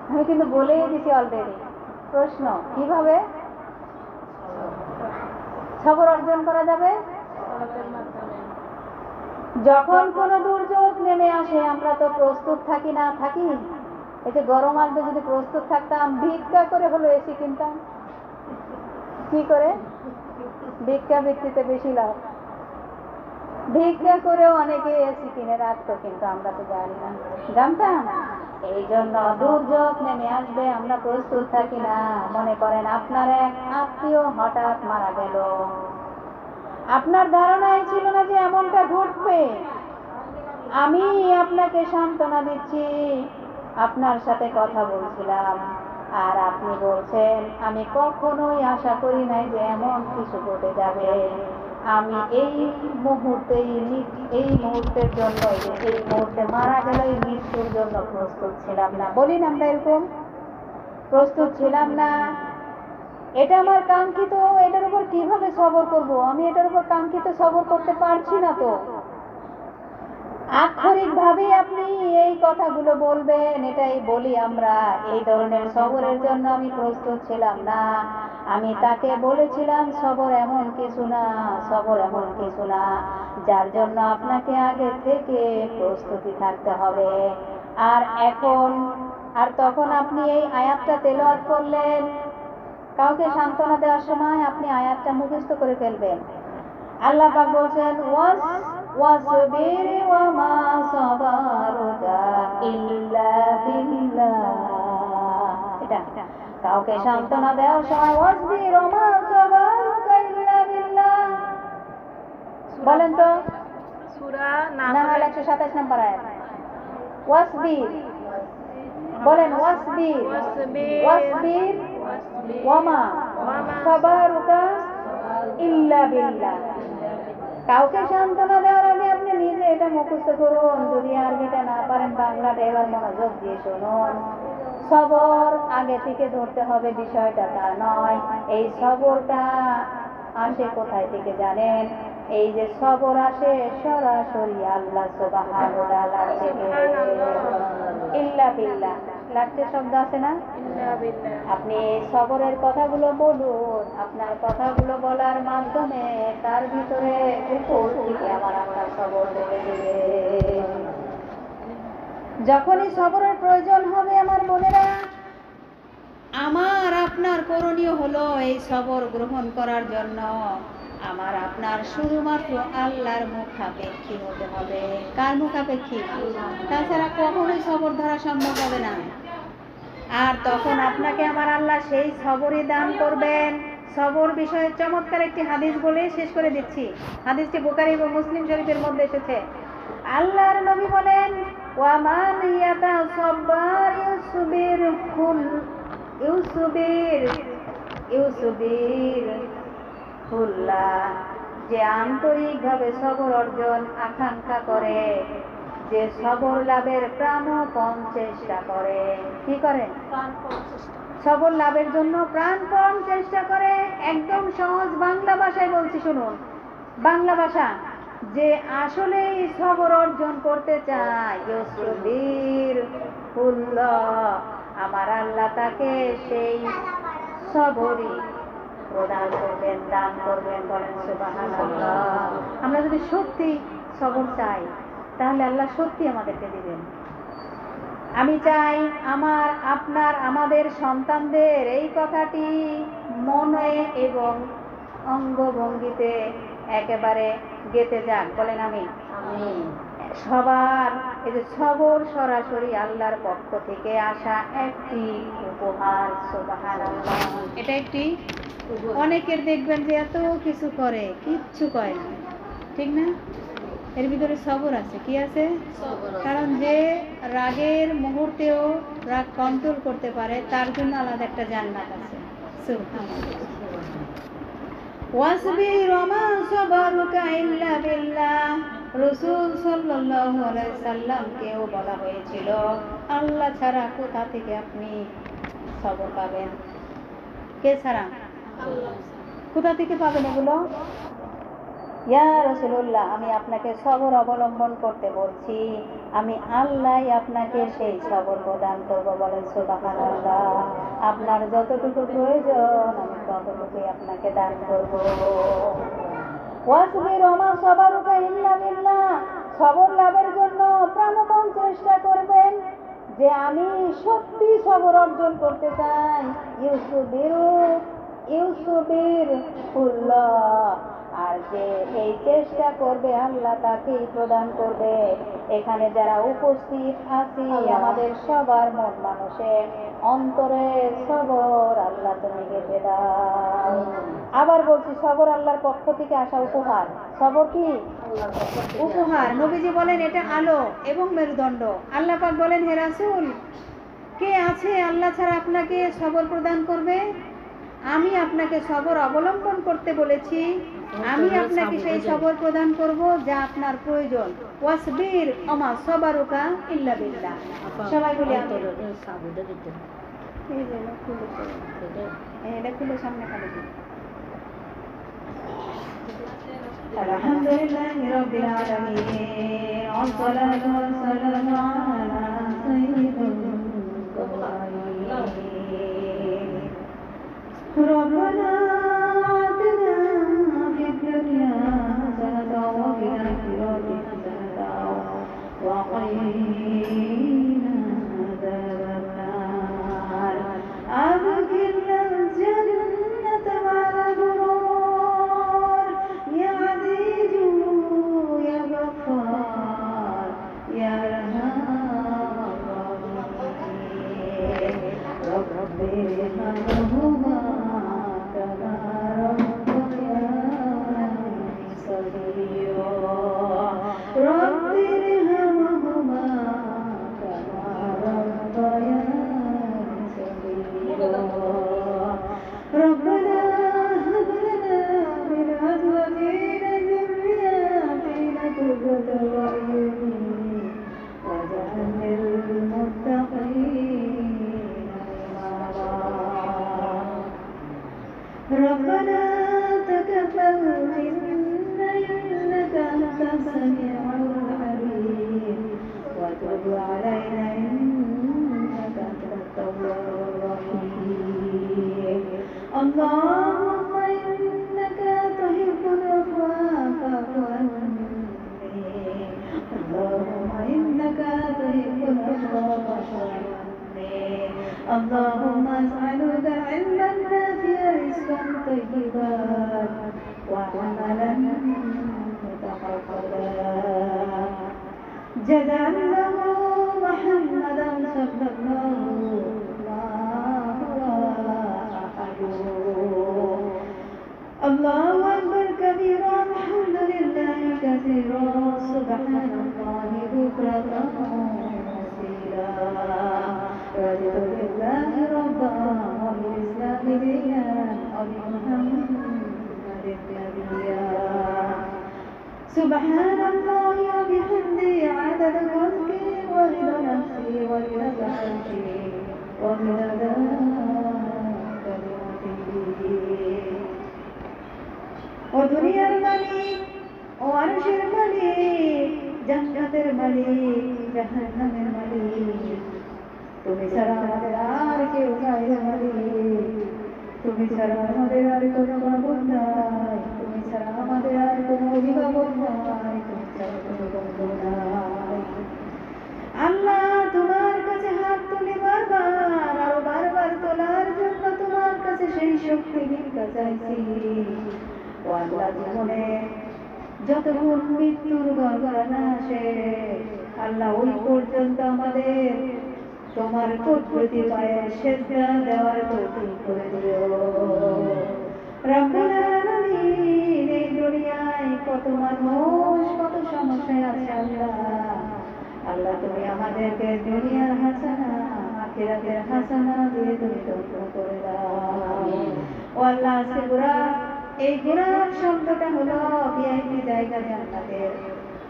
Speaker 1: আমি কিন্তু বলেই দিছি অলরেডি। প্রশ্ন, কিভাবে সবর অর্জন করা যাবে
Speaker 2: সালাতের মাধ্যমে।
Speaker 1: যখন কোনো দুর্যোগ নেমে আসে আমরা তো প্রস্তুত থাকি না থাকি। এই যে গরম আসবে, যদি প্রস্তুত থাকতাম ভিক্ষা করে হলো এসি কিনতাম। কি করে? ভিক্ষা বৃত্তিতে বেশি লাভ। ভিক্ষা করেও অনেকে এসি কিনে রাখতো, কিন্তু আমরা তো জানি না, জানতাম। এই জন্য দুর্যোগ নেমে আসবে আমরা প্রস্তুত থাকি না। মনে করেন আপনার এক আত্মীয় হঠাৎ মারা গেল, আপনার ধারণাই ছিল না যে এমনটা ঘটবে। আমি আপনাকে সান্ত্বনা দিচ্ছি, আপনার সাথে কথা বলছিলাম, আর আপনি বলছেন আমি কখনোই আশা করি নাই যে এমন কিছু ঘটে যাবে। আমি এই মুহূর্তের জন্য, এই মুহূর্তে মারা গেল, এই মৃত্যুর জন্য প্রস্তুত ছিলাম না। বলি না আমরা এরকম? প্রস্তুত ছিলাম না। এটা আমার কাঙ্ক্ষিত, এটার উপর কিভাবে সবর করব? আমি এটার উপর কাঙ্ক্ষিত সবর করতে পারছি না। তো আক্ষরিক ভাবে আপনি এই কথাগুলো বলবেন, এটাই বলি আমরা। এই ধরনের সবরের জন্য আমি প্রস্তুত ছিলাম না। আমি তাকে বলেছিলাম সবর এমন কিছু না, সবর এমন কিছু না যার জন্য আপনাকে আগে থেকে প্রস্তুতি থাকতে হবে। আর এখন তখন আপনি এই আয়াতটা তেলাওয়াত করলেন। কাউকে সান্ত্বনা দেওয়ার সময় আপনি আয়াতটা মুখস্থ করে ফেলবেন। আল্লাহ পাক বলছেন ওয়াসবির ওয়া মা সাবারুকা ইল্লা বিল্লাহ। এটা কাউকে সান্ত্বনা দেওয়ার সময় ওয়াসবির ওয়া মা সাবারুকা ইল্লা বিল্লাহ বলেন তো।
Speaker 2: সূরা
Speaker 1: নাহল 127 নম্বর আয়াত। ওয়াসবির বলেন, ওয়াসবির ওয়াসবির ওয়া মা সাবারুকা ইল্লা বিল্লাহ। কাউকে সান্ত্বনা দেওয়ার আগে আপনি নিজে এটা মুখস্থ করুন। যদি আরবিটা না পারেন, বাংলাটা এবার মনোযোগ দিয়ে শুনুন। সবর আগে থেকে ধরতে হবে, বিষয়টা তা নয়। এই সবরটা আসে কোথায় থেকে জানেন? এই যে সবর আসে সরাসরি আল্লাহ সুবহানাহু ওয়া তাআলা থেকে। ইল্লা বিল্লাহ লাগতে শব্দ আছে না?
Speaker 2: ইল্লা বিল্লাহ।
Speaker 1: আপনি এই সবরের কথাগুলো বলুন। আপনার কথাগুলো বলার মাধ্যমে তার ভিতরে উপর থেকে আপনার সবর ধরে দেবে। যখনই সবরের প্রয়োজন হবে আমার বোনেরা, আমার আপনার করণীয় হলো এই সবর গ্রহণ করার জন্য আমার আপনার শুধুমাত্র আল্লাহর মুখাপেক্ষী হতে হবে। কার মুখাপেক্ষী? তাছাড়া কখনোই সবর ধরা সম্ভব হবে না। আর তখন আপনাকে আমার আল্লাহ সেই সবরই দান করবেন। সবর বিষয়ে চমৎকার একটি হাদিস বলে শেষ করে দিচ্ছি। হাদিসটি বুখারী এবং মুসলিম শরীফের মধ্যে এসেছে। আল্লাহর নবী বলেন, ওয়া মান ইয়াতাসাব্বার ইউসবির হুল্লাহ। যে আন্তরিকভাবে সবর অর্জন আকাঙ্ক্ষা করে, যে সবর লাভের প্রাণপণ চেষ্টা করে। কি করে? সবর লাভের জন্য প্রাণপণ চেষ্টা করে। একদম সহজ বাংলা ভাষায় বলছি, শুনুন। বাংলা ভাষা, যে আসলে সবর অর্জন করতে চায়, ইউসবির হুল্লাহ, আমার আল্লাহ তাকে সেই সবরই প্রদান করবেন, দান করবেন। বলেন সুবহানাল্লাহ। আমরা যদি সত্যি সবর চাই, তাহলে আল্লাহ সত্যি আমাদেরকে দিবেন। আমি চাই আমার আপনার আমাদের সন্তানদের এই কথাটি মনে এবং অঙ্গভঙ্গিতে একেবারে গেঁথে যাক। বলেন আমি। সবার এই যে সবর সরাসরি আল্লাহর পক্ষ থেকে আসা একটি উপহার। সুবহানাল্লাহ। এটা একটি, অনেকের দেখবেন যে এত কিছু করে, কিচ্ছু করে না, ঠিক না? এর ভিতরে সবর আছে। কি আছে? কারণ যে রাগের মুহূর্তেও রাগ কন্ট্রোল করতে পারে, তার জন্য আলাদা একটা জান্নাত আছে। সুবহানাল্লাহ। ওয়াসবির ওয়া মা সাবারুকা ইল্লা বিল্লাহ। রাসূল সাল্লাল্লাহু আলাইহি সাল্লামকেও বলা হয়েছিল, আল্লাহ ছাড়া কোথা থেকে আপনি সবর পাবেন? কে ছাড়া? কোথা থেকে পাবেন এগুলো? ইয়া রাসূলুল্লাহ, আমি আপনাকে সবর অবলম্বন করতে বলছি, আমি আল্লাহ আপনাকে সেই সবর প্রদান করব। বলেন সুবহানাল্লাহ। আপনার যতটুকু প্রয়োজন আমি ততটুকুই আপনাকে দান করব। ওয়াসবির ওমা সাবারুকা ইল্লা বিল্লাহ, সবর লাভের জন্য প্রাণপণ চেষ্টা করবেন। যে আমি সত্যি সবর অর্জন করতে চাই, ইউসুবির উল্লাহ, আর যে এই চেষ্টা করবে আল্লাহ তাকেই প্রদান করবে। এখানে যারা উপস্থিত আছি আমাদের সবার মন মানুষের অন্তরে সবর আল্লাহ তুমি গেঁথে দাও। আবার বলছি, সবর আল্লাহর পক্ষ থেকে আসা উপহার। সবর কি উপহার? নবীজি বলেন এটা আলো এবং মেরুদণ্ড। আল্লাহ পাক বলেন, হে রাসূল, কে আছে আল্লাহ ছাড়া আপনাকে সবর প্রদান করবে? আমি আপনাকে সবর অবলম্বন করতে বলেছি, আমি আপনাকে সেই সবর প্রদান করব যা আপনার প্রয়োজন। ওয়াসবির ওমা সাবারুকা ইল্লা বিল্লাহ। সবাই বলি
Speaker 3: সাবুদে দিতে
Speaker 1: এটা খুলে সামনে খালি দিন। আলহামদুলিল্লাহি রাব্বিল আলামিন, ওয়াসসালাতু ওয়াসসালামু আলা সাইয়্যিদিল মুরসালিন। রব্বানা আতিনা ফিদ দুনিয়া হাসানাতাও ওয়া ফিল আখিরাতি হাসানাতাও ওয়া কিনা আযাবান নার। আদখিলনাল জান্নাতা মা'আল আবরার ইয়া আযীজু ইয়া গফফার ইয়া আরহামার রাহিমিন। রব্বিরহামহুমা কামা রাব্বায়ানি সগীরা। রব্বিরহামহুমা কামা রাব্বায়ানি সগীরা। ربنا هب لنا من أزواجنا ذرياتنا قرة أعين واجعلنا للمتقين إماما. ربنا تقبل منا إنك أنت السميع العليم وتب علينا إنك أنت التواب الرحيم. اللهم إنك تحب العفو فاعف عني. اللهم إنك تحب العفو فاعف عني. اللهم أسألك علما نافعا رزقا طيبا وعملا متقبلا. جزاء الله محمدا صلى الله الله أكبر كبيرا الحمد لله كثيرا سبحان الله بكرة وأصيلا. رضيت بالله ربا وبالإسلام دينا وبمحمد نبيا. سبحان الله وبحمده عدد خلقه ورضا نفسه ورضا عرشه ومداد ও দুনিয়ার মালিক, ও আরশের মালিক, জান্নাতের মালিক, জাহান্নামের মালিক, তুমি ছাড়া আমাদের আর কেউ নাই রে মালিক। তুমি ছাড়া আমাদের আর কোনো মাবুদ নাই, তুমি ছাড়া আমাদের আর কোনো অভিভাবক নাই, তুমি ছাড়া কোনো বন্ধু নাই। আল্লাহ, তোমার কাছে হাত তুলে বারবার আরো বারবার তোলার জন্য তোমার কাছে সেই শক্তি ভিক্ষা চাইছি। ও আল্লাহ, জীবনে যতক্ষণ মৃত্যুর গড়গড়ানা আসে আল্লাহ, ওই পর্যন্ত আমাদের তোমার প্রকৃতি পায়ে সেজদা দেওয়ার তৌফিক করে দিও। রব্বুল আলামিন, এই দুনিয়ায় কত মানুষ কত সমস্যায় আছে আল্লাহ, আল্লাহ তুমি আমাদেরকে দুনিয়ার হাসানা আখিরাতের হাসানা দিয়ে তুমি ধন্য করে দাও। ও আল্লাহ, আজকে এই গোলাপ শব্দটা হলো ভিআইপি জায়গা, জান্নাতের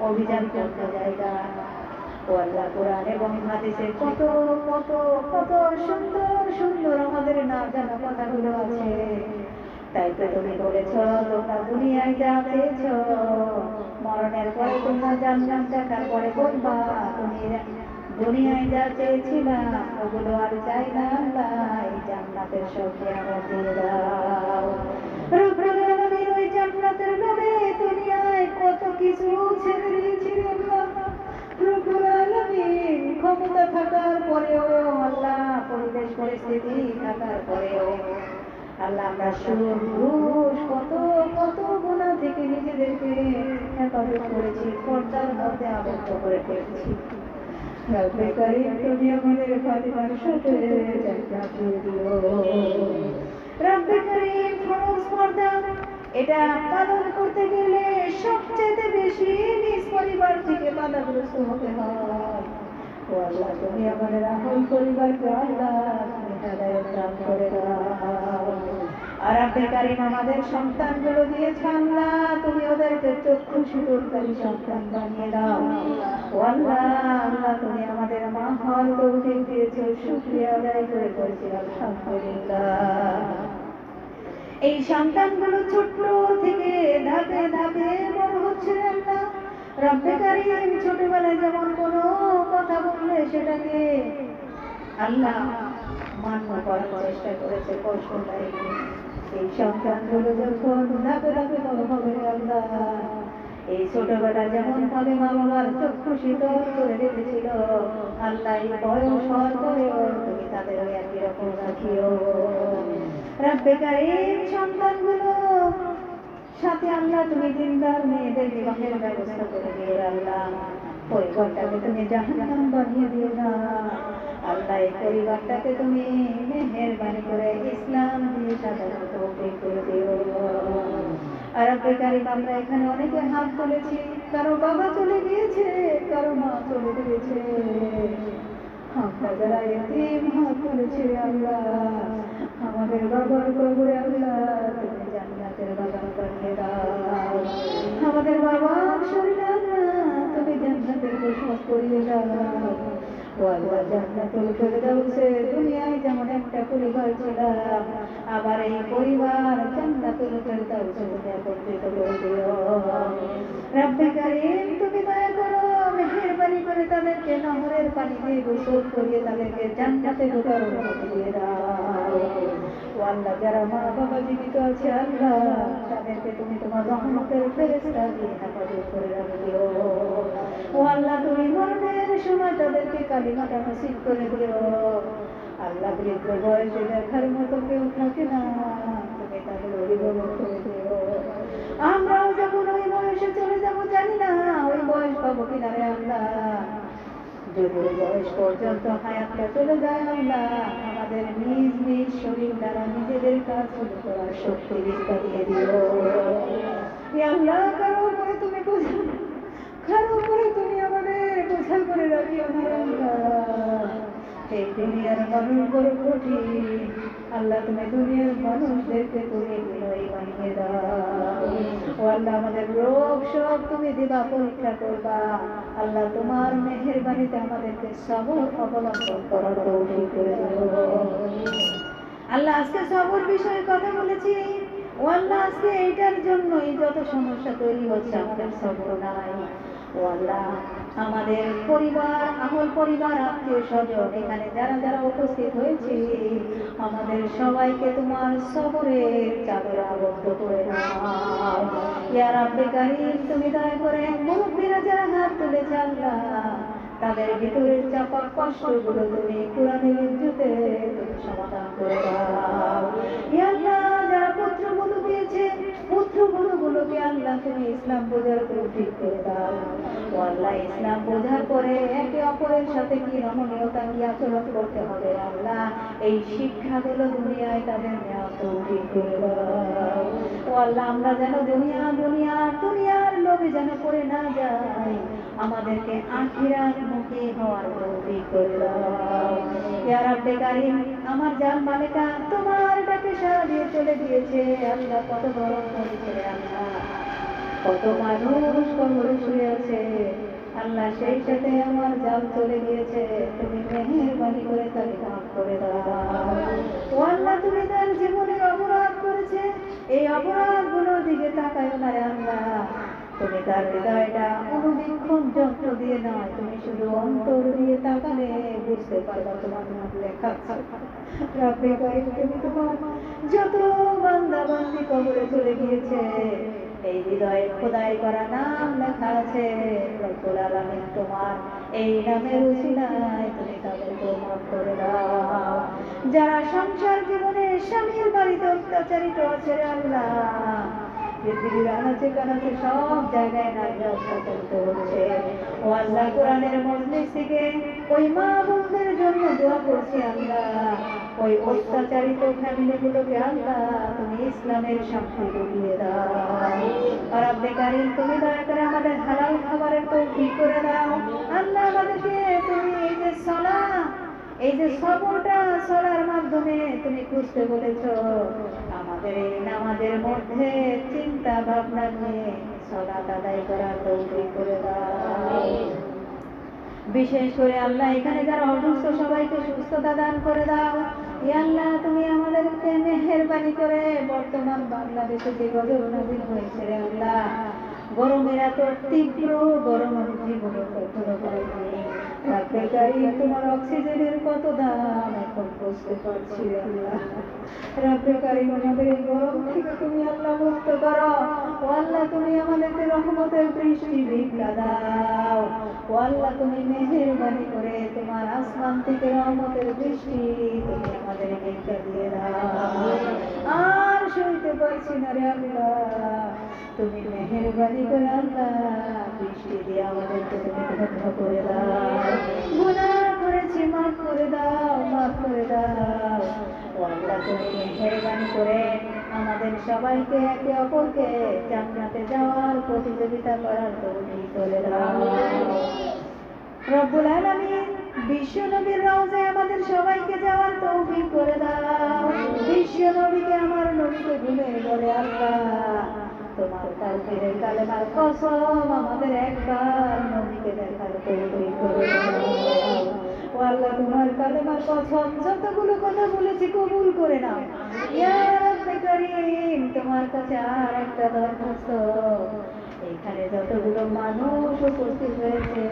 Speaker 1: অভিযানযোগ্য জায়গা। ও আল্লাহ, কোরআন এবং হাদিসে কত কত কত সুন্দর সুন্দর আমাদের না জানা কথাগুলো আছে। তাই তো তুমি বলেছ তোমরা দুনিয়ায় যা পেয়েছ মরণের পরে তোমরা জান্নাত দেখার পরে বলবা তুমি দুনিয়ায় যা চেয়েছিলাম ওগুলো আর চাই না আল্লাহ, এই জান্নাতের সঙ্গে আমার দিয়ে দাও। রব্বুল আলামিন ওই জান্নাতের লোভে দুনিয়ায় কত কিছু ছেড়ে দিয়েছিলেন আল্লাহ। রব্বুল আলামিন ক্ষমতা থাকার পরেও আল্লাহ, পরিবেশ পরিস্থিতি থাকার পরেও আল্লাহ, আমরা সুদ ঘুষ কত কত গুনাহ থেকে নিজেদেরকে হেফাজত করেছি, পর্দার মধ্যে আবদ্ধ করে ফেলেছি। রব্বে কারীম তুমি আমাদের ফাতিমার সাথে জান্নাত দিও। রব্বে কারীম ফরজ পর্দা এটা পালন করতে গেলে সবচেয়ে বেশি নিজ পরিবার থেকে বাধাগ্রস্ত হতে হয়। ও আল্লাহ, তুমি আমাদের আপন পরিবারকে আল্লাহ তুমি হেদায়েত দান করে দাও। আর রব্বে কারীম আমাদের সন্তানগুলো দিয়েছো আল্লাহ, তুমি ওদেরকে চক্ষু সুদূরকারী সন্তান বানিয়ে দাও। ও আল্লাহ, আল্লাহ তুমি আমাদের মা হওয়ার তৌফিক দিয়েছো, শুকরিয়া আদায় করে বলছি আলহামদুলিল্লাহ। এই সন্তানগুলো ছোট থেকে ধাপে ধাপে বড় হচ্ছে আল্লাহ। রব্বে কারীম ছোটবেলায় যেমন কোনো কথা বললে সেটাকে আল্লাহ মান্য করার চেষ্টা করেছে, কষ্ট লাগে। এই সন্তানগুলো যখন ধাপে ধাপে বড় হবে আল্লাহ, এই ছোটবেলা যেমন ভাবে মা বাবার চক্ষু শীতল করে রেখেছিল আল্লাহ, এই বয়স হওয়ার পরেও তুমি তাদের ওই একই রকম রাখিও। রব্বে কারীম সন্তানগুলো সাথে আল্লাহ তুমি দিনদার মেয়েদের বিবাহের ব্যবস্থা করে দিও আল্লাহ। পরিবারটাকে তুমি জাহান্নাম বানিয়ে দিও না আল্লাহ, এই পরিবারটাকে তুমি মেহেরবানি করে ইসলাম দিয়ে সাজানো তৌফিক করে দিও। আর রব্বে কারীম আমরা এখানে অনেকে হাত তুলেছি, কারো বাবা চলে গিয়েছে, কারো মা চলে গিয়েছে, আমরা যারা এতিম হাত তুলেছি আল্লাহ, আমাদের বাবার কবরে আল্লাহ তুমি জান্নাতের বাগান বানিয়ে দাও। আমাদের বাবার শরীরে আল্লাহ তুমি জান্নাতের বসবাস করিয়ে দাও। ও আল্লাহ, জান্নাতুল ফেরদাউসে দুনিয়ায় যেমন একটা পরিবার ছিলাম, আবার এই পরিবার জান্নাতুল ফেরদাউসে তুমি একত্রিত করে দিও। রব্বে কারীম তুমি দয়া করো, মেহেরবানি করে তাদেরকে নহরের পানি দিয়ে গোসল করিয়ে তাদেরকে জান্নাতে ঢোকার অনুমতি দিয়ে দাও। ও আল্লাহ, যারা মা বাবা জীবিত আছে আল্লাহ, তাদেরকে তুমি তোমার রহমতের ফেরেশতা দিয়ে হেফাজত করে রাখিও। ও আল্লাহ, তুমি মরণের সময় তাদেরকে কালিমাটা নসিব করে দিও আল্লাহ। বৃদ্ধ বয়সে দেখার মতো কেউ থাকে না, তুমি তাদের অভিভাবক করে দিও। আমরাও যখন ওই বয়সে চলে যাবো জানি না ওই বয়স পাবো কিনা রে আল্লাহ। যদি ওই বয়স পর্যন্ত হায়াতটা চলে যায় আল্লাহ, আমাদের নিজ নিজ শরীর দ্বারা নিজেদের কাজ শুরু করার শক্তি বিস্তার দিয়ে দিও। আল্লাহ, কারো উপরে তুমি বোঝা, কারো উপরে তুমি আমাদের বোঝা করে রাখিও না আল্লাহ। এই দুনিয়ার মানুষ বড় কঠিন আল্লাহ, তুমি দুনিয়ার মানুষদেরকে তুমি বিনয়ী বানিয়ে দাও। ও আল্লাহ, আমাদের রোগ সব তুমি দিবা, পরীক্ষা করবা আল্লাহ। তোমার মেহেরবানিতে আমাদেরকে সবর অবলম্বন করার তৌফিক করে দিও আল্লাহ। আজকে সবর বিষয়ে কথা বলেছি ও আল্লাহ, আজকে এইটার জন্যই যত সমস্যা তৈরি হচ্ছে, আমাদের সবর নাই। ও আল্লাহ, আমাদের পরিবার, আমল পরিবার, আত্মীয় স্বজন এখানে যারা যারা উপস্থিত হয়েছে আমাদের সবাইকে তোমার সবরের চাদরে আবদ্ধ করে নাও। ইয়া রাব্বে কারীম তুমি দয়া করে মুরব্বীরা যারা হাত তুলেছে আল্লাহ, তাদের ভিতরের চাপা কষ্টগুলো তুমি কোরআনের ইজ্জতে তুমি সমাধান করে দাও। ইয়া আল্লাহ, যারা পুত্রবধূ পেয়েছে পুত্রবধূগুলোকে আল্লাহ তুমি ইসলাম বোঝার তৌফিক করে দাও। ও আল্লাহ, ইসলাম বোঝার পরে একে অপরের সাথে কি রমণীয়তা, কি আচরণ করতে হবে আল্লাহ, এই শিক্ষাগুলো দুনিয়ায় তাদের নেওয়া তৌফিক করে দাও। ও আল্লাহ, আমরা যেন দুনিয়ার লোভে যেন পড়ে না যাই, আমাদেরকে আখিরাত মুখী হওয়ার তৌফিক করে দাও। ইয়া রাব্বে কারীম, আমার জান মালিকা তোমার ডাকে সাড়া দিয়ে চলে গিয়েছে আল্লাহ, কত বড় করেছে আল্লাহ, কত মানুষ কবরে শুয়ে আছে আল্লাহ, সেই সাথে আমার জান চলে গিয়েছে, তুমি মেহেরবানি করে তাকে মাফ করে দাও। ও আল্লাহ, তুমি তার জীবনের অপরাধ করেছে এই অপরাধগুলোর দিকে তাকায়ও না রে আল্লাহ। তুমি তার হৃদয়টা অনুবীক্ষণ যন্ত্র দিয়ে নয়, তুমি শুধু অন্তর দিয়ে তাকালে বুঝতে পারবা তোমার নাম লেখা আছে। রব্বে করিম, তুমি তোমার যত বান্দা বান্দি কবরে চলে গিয়েছে, এই হৃদয়ে খোদাই করা নাম লেখা আছে। রব্বুল আলামিন তোমার এই নামের উসিলায় তুমি তাদেরকে মাফ করে দাও। যারা সংসার জীবনে স্বামীর বাড়িতে অত্যাচারিত আছে রে আল্লাহ, পৃথিবীর আনাচে কানাচে সব জায়গায় নারীরা অত্যাচারিত হচ্ছে। ও আল্লাহ, কোরআনের মজলিস থেকে ওই মা বোনদের জন্য দোয়া করছি আল্লাহ, ওই অত্যাচারিত ফ্যামিলিগুলোকে আল্লাহ তুমি ইসলামের সামনে ডুবিয়ে দাও। আর রব্বে কারীম, তুমি দয়া করে আমাদের হালাল খাবারের তৌফিক করে দাও আল্লাহ। আমাদেরকে তুমি এই যে সবরটা সলার মাধ্যমে তুমি খুঁজতে বলেছো, আমাদের এই নামাজের মধ্যে চিন্তা ভাবনা নিয়ে সালাত আদায় করার তৌফিক করে দাও। বিশেষ করে আল্লাহ, এখানে যারা অসুস্থ সবাইকে সুস্থতা দান করে দাও। ইয়া আল্লাহ, তুমি আমাদেরকে মেহেরবানি করে বর্তমান বাংলাদেশে যে গজব নাযিল হয়েছে রে আল্লাহ, গরমের এত তীব্র গরম আমি জীবনে কখনো পাইনি। রব্বে কারীম, তোমার অক্সিজেনের কত দাম এখন বুঝতে পারছি রে আল্লাহ। রব্বে কারীম, আমাদের এই গরম থেকে তুমি আল্লাহ মুক্ত করো। ও আল্লাহ, তুমি আমাদেরকে রহমতের বৃষ্টি ভিক্ষা দাও। ও আল্লাহ, তুমি মেহেরবানি করে তোমার আসমান থেকে রহমতের বৃষ্টি তুমি আমাদের ভিক্ষা দিয়ে দাও। আর সইতে পারছি না রে আল্লাহ, তুমি মেহেরবানি করে আল্লাহ বৃষ্টি দিয়ে আমাদেরকে তুমি ধন্য করে দাও। গুনাহ করেছি, মাফ করে দাও, মাফ করে দাও। ও আল্লাহ, তুমি মেহেরবানি করে আমাদের সবাইকে একে অপরকে জান্নাতে যাওয়ার প্রতিযোগিতা করার তৌফিক করে দাও। রব্বুল আলামিন, বিশ্ব নবীর রওজায় আমাদের সবাইকে যাওয়ার তৌফিক করে দাও। বিশ্ব নবীকে, আমার নবীকে ভুলে বলে আল্লাহ, তোমার তাওহীদের কালেমার কসম, আমাদের একবার নবীকে দেখার তৌফিক করে দাও। ও আল্লাহ, তোমার কালেমার কসম, যতগুলো কথা বলেছি কবুল করে নাও। ইয়া রব্বে কারীম, তোমার কাছে আর একটা দরখাস্ত, এখানে যতগুলো মানুষ উপস্থিত হয়েছে,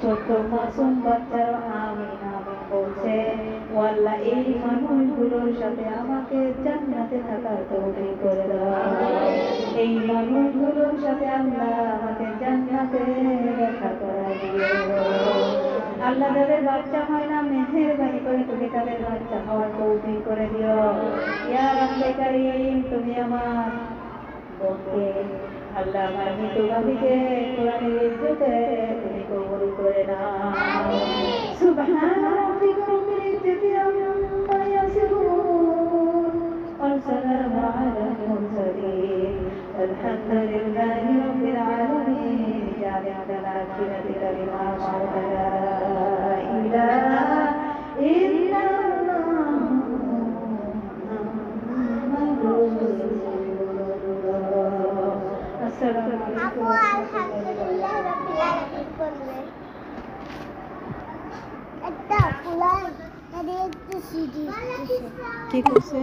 Speaker 1: ছোট্ট মাসুম বাচ্চারা আমিন আমিন বলছে। ও আল্লাহ, এই মানুষগুলোর সাথে আমাকে জান্নাতে থাকার তৌফিক করে দাও। এই মানুষগুলোর সাথে আল্লাহ আমাকে জান্নাতে দেখা করায় দিও। আল্লাহ, যাদের বাচ্চা হয় না, মেহেরবানি করে তুমি তাদের বাচ্চা হওয়ার তৌফিক করে দিও। ইয়া রব্বে কারীম, তুমি আমার বোনকে, আল্লাহ আমার মৃত ভাবিকে কোরআনের ইজ্জতে তুমি কবুল করে নাও। সুবহান রাব্বিকা রাব্বিল ইজ্জতি আম্মা ইয়াসিফুন ওয়া সালামু আলাল মুরসালিন আলহামদুলিল্লাহি রাব্বিল আলামিন। ইয়া রাব্বাল আখিরাতি কালিমা লা ইলাহা ইল্লাল্লাহ মুহাম্মাদুর রাসূলুল্লাহ। আসসালামু আলাইকুম।
Speaker 4: আলহামদুলিল্লাহ রাব্বিল আলামিন বললে একটা ফুলাই তাদের একটু সিডি
Speaker 1: কি করছে?